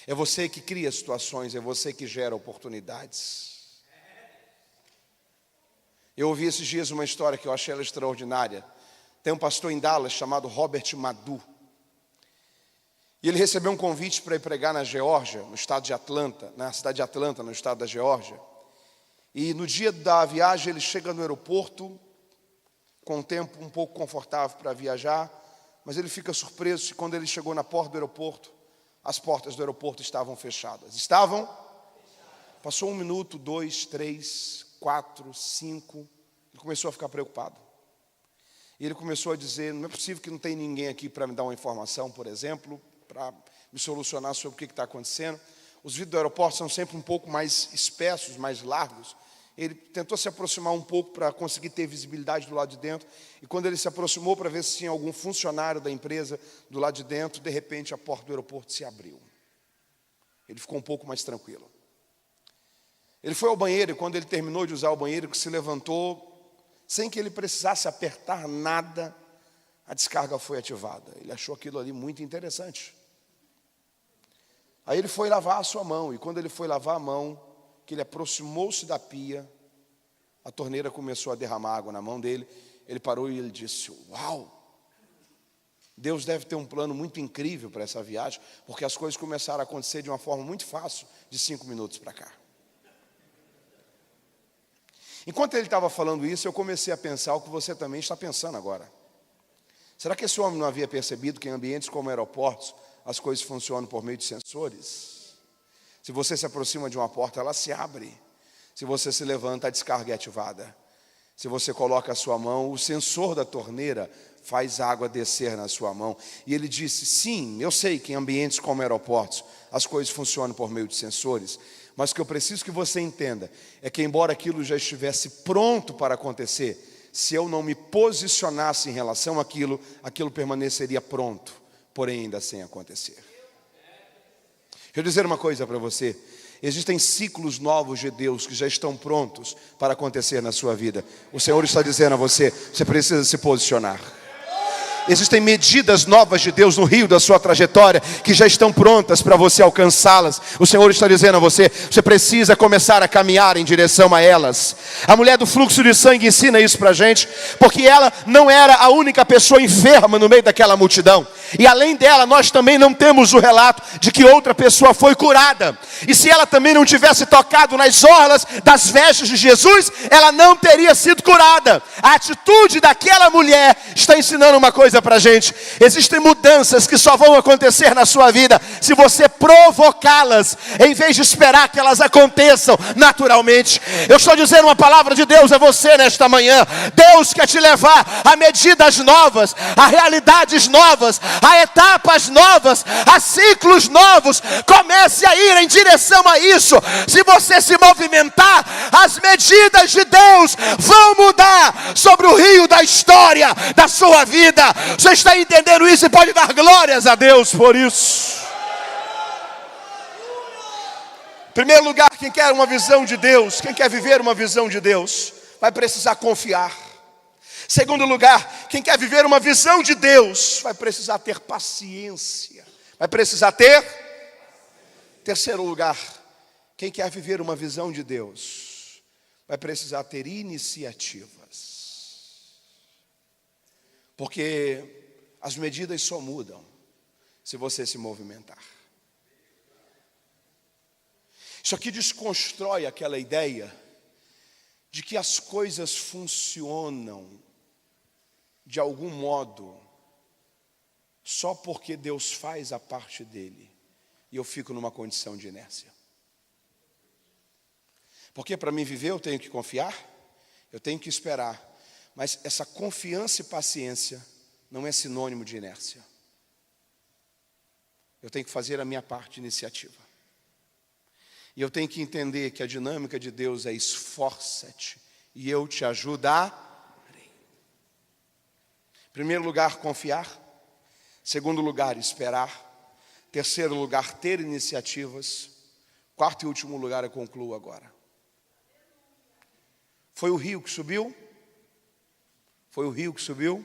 É você que cria situações, é você que gera oportunidades. Eu ouvi esses dias uma história que eu achei ela extraordinária. Tem um pastor em Dallas chamado Robert Madu. E ele recebeu um convite para ir pregar na Geórgia, no estado de Atlanta, na cidade de Atlanta, no estado da Geórgia. E no dia da viagem ele chega no aeroporto, com um tempo um pouco confortável para viajar, mas ele fica surpreso que quando ele chegou na porta do aeroporto, as portas do aeroporto estavam fechadas. Estavam? Passou 1 minuto, 2, 3, 4, 5, ele começou a ficar preocupado. E ele começou a dizer, não é possível que não tem ninguém aqui para me dar uma informação, por exemplo, para me solucionar sobre o que está acontecendo. Os vidros do aeroporto são sempre um pouco mais espessos, mais largos. Ele tentou se aproximar um pouco para conseguir ter visibilidade do lado de dentro. E quando ele se aproximou para ver se tinha algum funcionário da empresa do lado de dentro, de repente a porta do aeroporto se abriu. Ele ficou um pouco mais tranquilo. Ele foi ao banheiro e quando ele terminou de usar o banheiro, que se levantou, sem que ele precisasse apertar nada, a descarga foi ativada. Ele achou aquilo ali muito interessante. Aí ele foi lavar a sua mão, e quando ele foi lavar a mão, que ele aproximou-se da pia, a torneira começou a derramar água na mão dele, ele parou e ele disse, uau! Deus deve ter um plano muito incrível para essa viagem, porque as coisas começaram a acontecer de uma forma muito fácil, de 5 minutos para cá. Enquanto ele estava falando isso, eu comecei a pensar o que você também está pensando agora. Será que esse homem não havia percebido que em ambientes como aeroportos, as coisas funcionam por meio de sensores? Se você se aproxima de uma porta, ela se abre. Se você se levanta, a descarga é ativada. Se você coloca a sua mão, o sensor da torneira faz água descer na sua mão. E ele disse, sim, eu sei que em ambientes como aeroportos, as coisas funcionam por meio de sensores, mas o que eu preciso que você entenda é que embora aquilo já estivesse pronto para acontecer, se eu não me posicionasse em relação àquilo, aquilo permaneceria pronto, porém ainda sem acontecer. Deixa eu dizer uma coisa para você. Existem ciclos novos de Deus que já estão prontos para acontecer na sua vida. O Senhor está dizendo a você, você precisa se posicionar. Existem medidas novas de Deus no rio da sua trajetória, que já estão prontas para você alcançá-las. O Senhor está dizendo a você, você precisa começar a caminhar em direção a elas. A mulher do fluxo de sangue ensina isso para a gente, porque ela não era a única pessoa enferma no meio daquela multidão. E além dela, nós também não temos o relato de que outra pessoa foi curada. E se ela também não tivesse tocado nas orlas das vestes de Jesus, ela não teria sido curada. A atitude daquela mulher está ensinando uma coisa para a gente. Existem mudanças que só vão acontecer na sua vida se você provocá-las, em vez de esperar que elas aconteçam naturalmente. Eu estou dizendo uma palavra de Deus a você nesta manhã. Deus quer te levar a medidas novas, a realidades novas, a etapas novas, a ciclos novos. Comece a ir em direção a isso. Se você se movimentar, as medidas de Deus vão mudar sobre o rio da história da sua vida. Você está entendendo isso e pode dar glórias a Deus por isso. Em primeiro lugar, quem quer uma visão de Deus, quem quer viver uma visão de Deus, vai precisar confiar. Segundo lugar, quem quer viver uma visão de Deus, vai precisar ter paciência. Vai precisar ter. Terceiro lugar, quem quer viver uma visão de Deus, vai precisar ter iniciativas. Porque as medidas só mudam se você se movimentar. Isso aqui desconstrói aquela ideia de que as coisas funcionam de algum modo só porque Deus faz a parte dele e eu fico numa condição de inércia. Porque para mim viver eu tenho que confiar, eu tenho que esperar, mas essa confiança e paciência não é sinônimo de inércia. Eu tenho que fazer a minha parte de iniciativa. E eu tenho que entender que a dinâmica de Deus é esforça-te e eu te ajudarei. Em primeiro lugar, confiar. Segundo lugar, esperar. Terceiro lugar, ter iniciativas. Quarto e último lugar, eu concluo agora. Foi o rio que subiu? Foi o rio que subiu?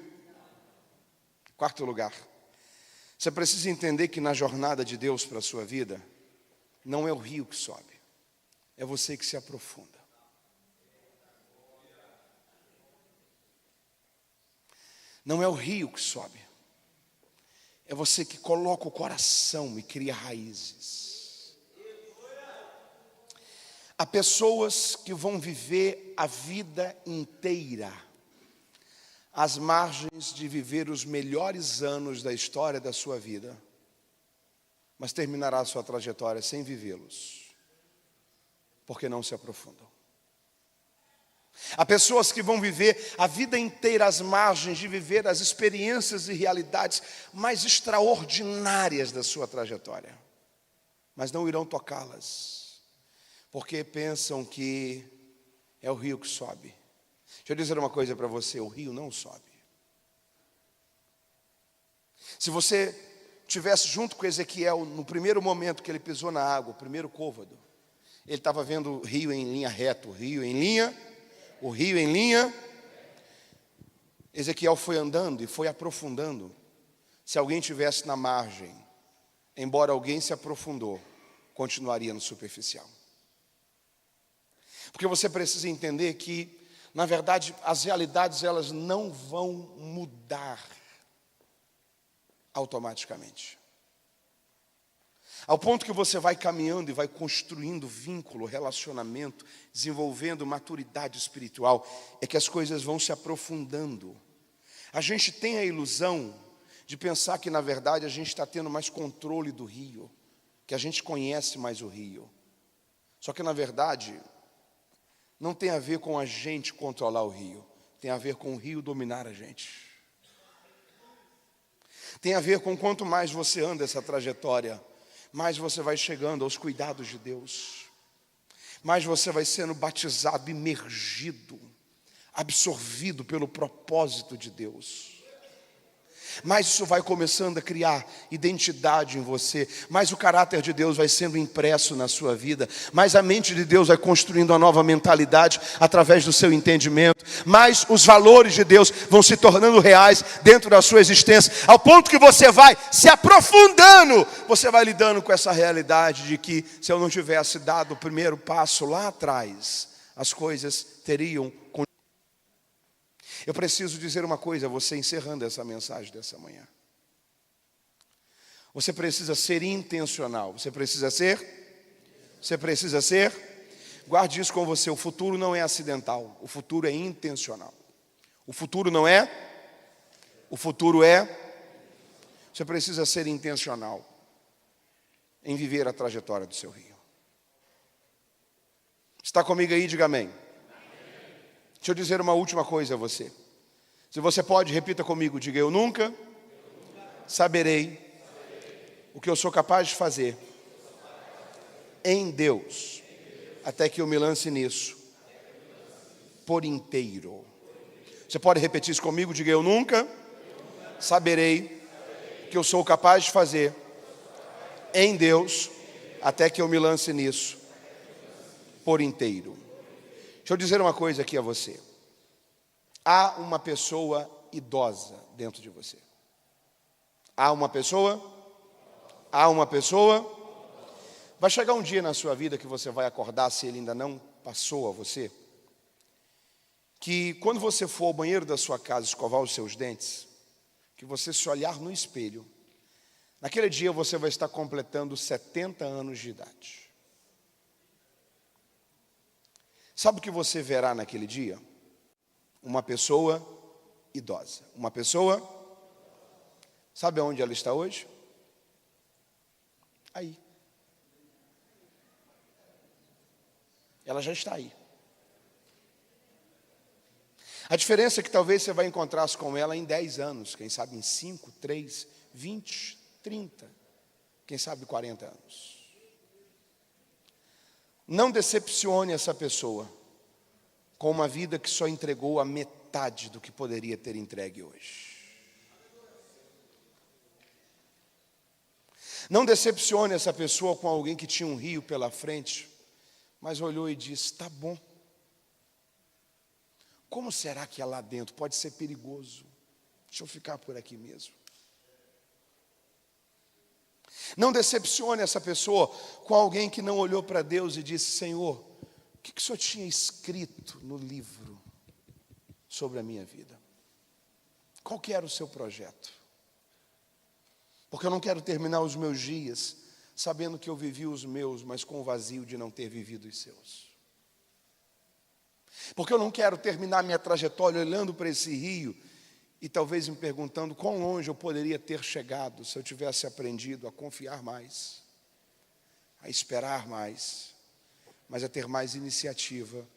Quarto lugar. Você precisa entender que na jornada de Deus para a sua vida, não é o rio que sobe, é você que se aprofunda. Não é o rio que sobe, é você que coloca o coração e cria raízes. Há pessoas que vão viver a vida inteira às margens de viver os melhores anos da história da sua vida, mas terminará a sua trajetória sem vivê-los, porque não se aprofundam. Há pessoas que vão viver a vida inteira às margens de viver as experiências e realidades mais extraordinárias da sua trajetória, mas não irão tocá-las, porque pensam que é o rio que sobe. Deixa eu dizer uma coisa para você, o rio não sobe. Se você estivesse junto com Ezequiel no primeiro momento que ele pisou na água, o primeiro côvado, ele estava vendo o rio em linha reta, o rio em linha. Ezequiel foi andando e foi aprofundando. Se alguém estivesse na margem, embora alguém se aprofundou, continuaria no superficial. Porque você precisa entender que, na verdade, as realidades elas não vão mudar automaticamente. Ao ponto que você vai caminhando e vai construindo vínculo, relacionamento, desenvolvendo maturidade espiritual, é que as coisas vão se aprofundando. A gente tem a ilusão de pensar que, na verdade, a gente está tendo mais controle do rio, que a gente conhece mais o rio. Só que, na verdade, não tem a ver com a gente controlar o rio, tem a ver com o rio dominar a gente. Tem a ver com quanto mais você anda essa trajetória, mais você vai chegando aos cuidados de Deus, mais você vai sendo batizado, imergido, absorvido pelo propósito de Deus. mais isso vai começando a criar identidade em você, mais o caráter de Deus vai sendo impresso na sua vida, mais a mente de Deus vai construindo uma nova mentalidade através do seu entendimento, mais os valores de Deus vão se tornando reais dentro da sua existência, ao ponto que você vai se aprofundando, você vai lidando com essa realidade de que se eu não tivesse dado o primeiro passo lá atrás, as coisas teriam continuado. Eu preciso dizer uma coisa a você, encerrando essa mensagem dessa manhã. Você precisa ser intencional. Você precisa ser? Guarde isso com você. O futuro não é acidental. O futuro é intencional. O futuro não é? O futuro é? Você precisa ser intencional em viver a trajetória do seu rio. Está comigo aí? Diga amém. Deixa eu dizer uma última coisa a você. Se você pode, repita comigo. Diga: eu nunca saberei o que eu sou capaz de fazer em Deus, até que eu me lance nisso por inteiro. Você pode repetir isso comigo? Diga: eu nunca saberei o que eu sou capaz de fazer em Deus, até que eu me lance nisso por inteiro. Deixa eu dizer uma coisa aqui a você. Há uma pessoa idosa dentro de você. Há uma pessoa. Vai chegar um dia na sua vida que você vai acordar, se ele ainda não passou a você, que quando você for ao banheiro da sua casa escovar os seus dentes, que você se olhar no espelho, naquele dia você vai estar completando 70 anos de idade. Sabe o que você verá naquele dia? Uma pessoa idosa. Uma pessoa, sabe aonde ela está hoje? Aí. Ela já está aí. A diferença é que talvez você vai encontrar-se com ela em 10 anos, quem sabe em 5, 3, 20, 30, quem sabe 40 anos. Não decepcione essa pessoa com uma vida que só entregou a metade do que poderia ter entregue hoje. Não decepcione essa pessoa com alguém que tinha um rio pela frente, mas olhou e disse: tá bom. Como será que é lá dentro? Pode ser perigoso. Deixa eu ficar por aqui mesmo. Não decepcione essa pessoa com alguém que não olhou para Deus e disse: Senhor, o que o Senhor tinha escrito no livro sobre a minha vida? Qual que era o seu projeto? Porque eu não quero terminar os meus dias sabendo que eu vivi os meus, mas com o vazio de não ter vivido os seus. Porque eu não quero terminar minha trajetória olhando para esse rio e talvez me perguntando quão longe eu poderia ter chegado se eu tivesse aprendido a confiar mais, a esperar mais, mas a ter mais iniciativa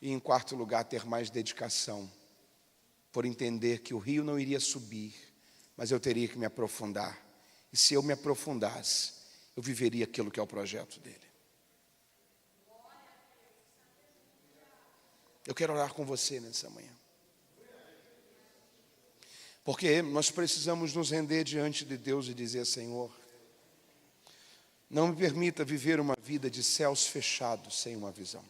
e, em quarto lugar, ter mais dedicação, por entender que o rio não iria subir, mas eu teria que me aprofundar. E se eu me aprofundasse, eu viveria aquilo que é o projeto dele. Eu quero orar com você nessa manhã. Porque nós precisamos nos render diante de Deus e dizer: Senhor, não me permita viver uma vida de céus fechados sem uma visão.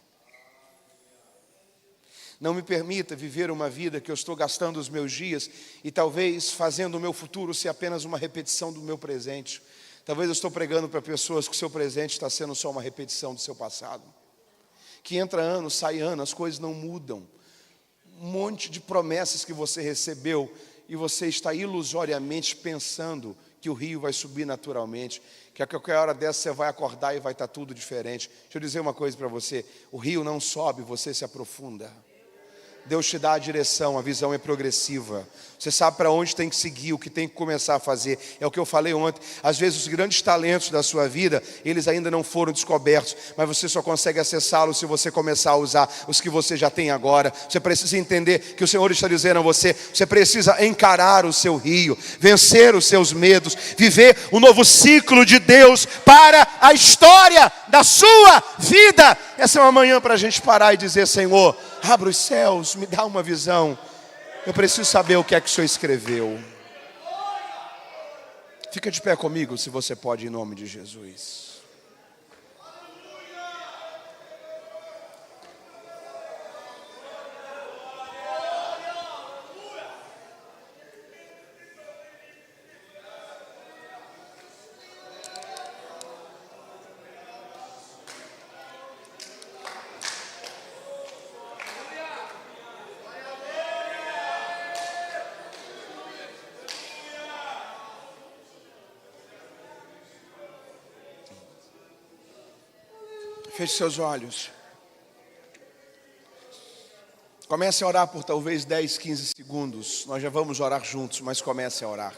Não me permita viver uma vida que eu estou gastando os meus dias e talvez fazendo o meu futuro ser apenas uma repetição do meu presente. Talvez eu estou pregando para pessoas que o seu presente está sendo só uma repetição do seu passado. Que entra ano, sai ano, as coisas não mudam. Um monte de promessas que você recebeu e você está ilusoriamente pensando que o rio vai subir naturalmente, que a qualquer hora dessa você vai acordar e vai estar tudo diferente. Deixa eu dizer uma coisa para você: o rio não sobe, você se aprofunda. Deus te dá a direção, a visão é progressiva. Você sabe para onde tem que seguir, o que tem que começar a fazer. É o que eu falei ontem. Às vezes os grandes talentos da sua vida, eles ainda não foram descobertos, mas você só consegue acessá-los se você começar a usar os que você já tem agora. Você precisa entender que o Senhor está dizendo a você: você precisa encarar o seu rio, vencer os seus medos, viver um novo ciclo de Deus para a história da sua vida. Essa é uma manhã para a gente parar e dizer: Senhor, abra os céus, me dá uma visão. Eu preciso saber o que é que o Senhor escreveu. Fica de pé comigo, se você pode, em nome de Jesus. Feche seus olhos. Comece a orar por talvez 10, 15 segundos. Nós já vamos orar juntos, mas comece a orar.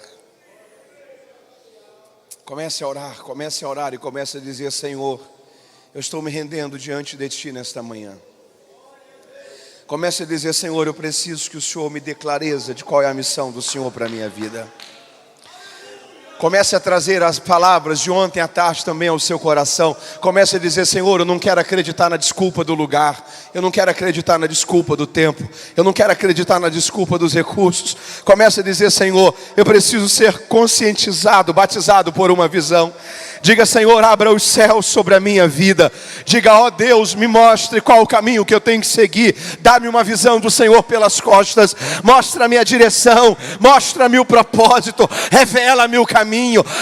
Comece a orar e comece a dizer: Senhor, eu estou me rendendo diante de Ti nesta manhã. Comece a dizer: Senhor, eu preciso que o Senhor me dê clareza de qual é a missão do Senhor para a minha vida. Comece a trazer as palavras de ontem à tarde também ao seu coração. Comece a dizer: Senhor, eu não quero acreditar na desculpa do lugar. Eu não quero acreditar na desculpa do tempo. Eu não quero acreditar na desculpa dos recursos. Comece a dizer: Senhor, eu preciso ser conscientizado, batizado por uma visão. Diga: Senhor, abra os céus sobre a minha vida. Diga: ó Deus, me mostre qual o caminho que eu tenho que seguir. Dá-me uma visão do Senhor pelas costas. Mostra-me a direção. Mostra-me o propósito. Revela-me o caminho.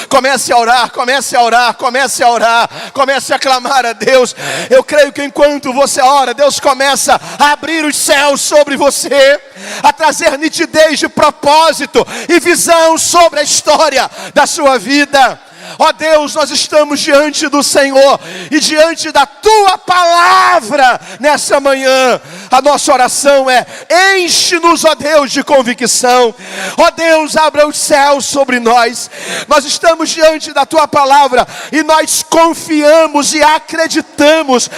Comece a orar, comece a orar, comece a orar. Comece a clamar a Deus. Eu creio que enquanto você ora, Deus começa a abrir os céus sobre você, a trazer nitidez de propósito e visão sobre a história da sua vida. Ó Deus, nós estamos diante do Senhor e diante da Tua palavra nessa manhã. A nossa oração é: enche-nos, ó Deus, de convicção. Ó Deus, abra os céus sobre nós. Nós estamos diante da Tua palavra e nós confiamos e acreditamos.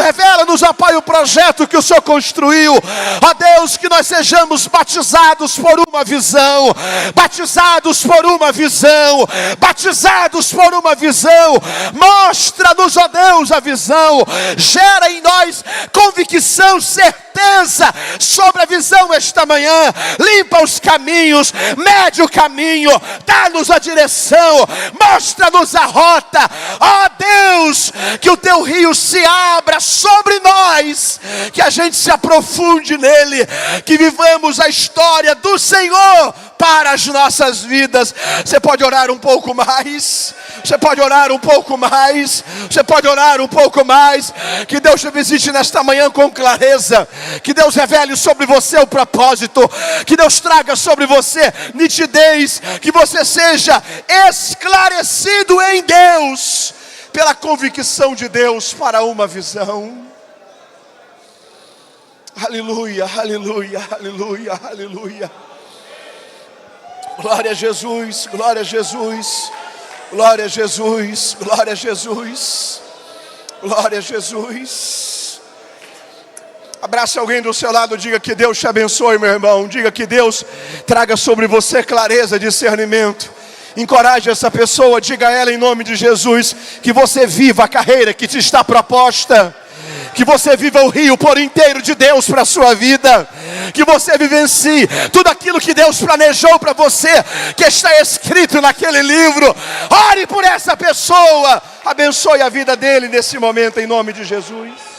Revela-nos, ó Pai, o projeto que o Senhor construiu. Ó Deus, que nós sejamos batizados por uma visão. Batizados por uma visão. Batizados por uma visão. Mostra-nos, ó Deus, a visão. Gera em nós convicção, certeza sobre a visão esta manhã. Limpa os caminhos, mede o caminho, dá-nos a direção, mostra-nos a rota. Ó Deus, que o Teu rio se abra sobre nós, que a gente se aprofunde nele, que vivamos a história do Senhor para as nossas vidas. Você pode orar um pouco mais? Você pode orar um pouco mais? Você pode orar um pouco mais? Que Deus te visite nesta manhã com clareza. Que Deus revele sobre você o propósito. Que Deus traga sobre você nitidez. Que você seja esclarecido em Deus, pela convicção de Deus para uma visão. Aleluia, aleluia, aleluia, aleluia. Glória a Jesus, glória a Jesus, glória a Jesus, glória a Jesus, glória a Jesus. Abraça alguém do seu lado, diga: que Deus te abençoe, meu irmão. Diga: que Deus traga sobre você clareza, discernimento. Encoraje essa pessoa, diga a ela em nome de Jesus que você viva a carreira que te está proposta. Que você viva o rio por inteiro de Deus para a sua vida. Que você vivencie tudo aquilo que Deus planejou para você, que está escrito naquele livro. Ore por essa pessoa. Abençoe a vida dele nesse momento em nome de Jesus.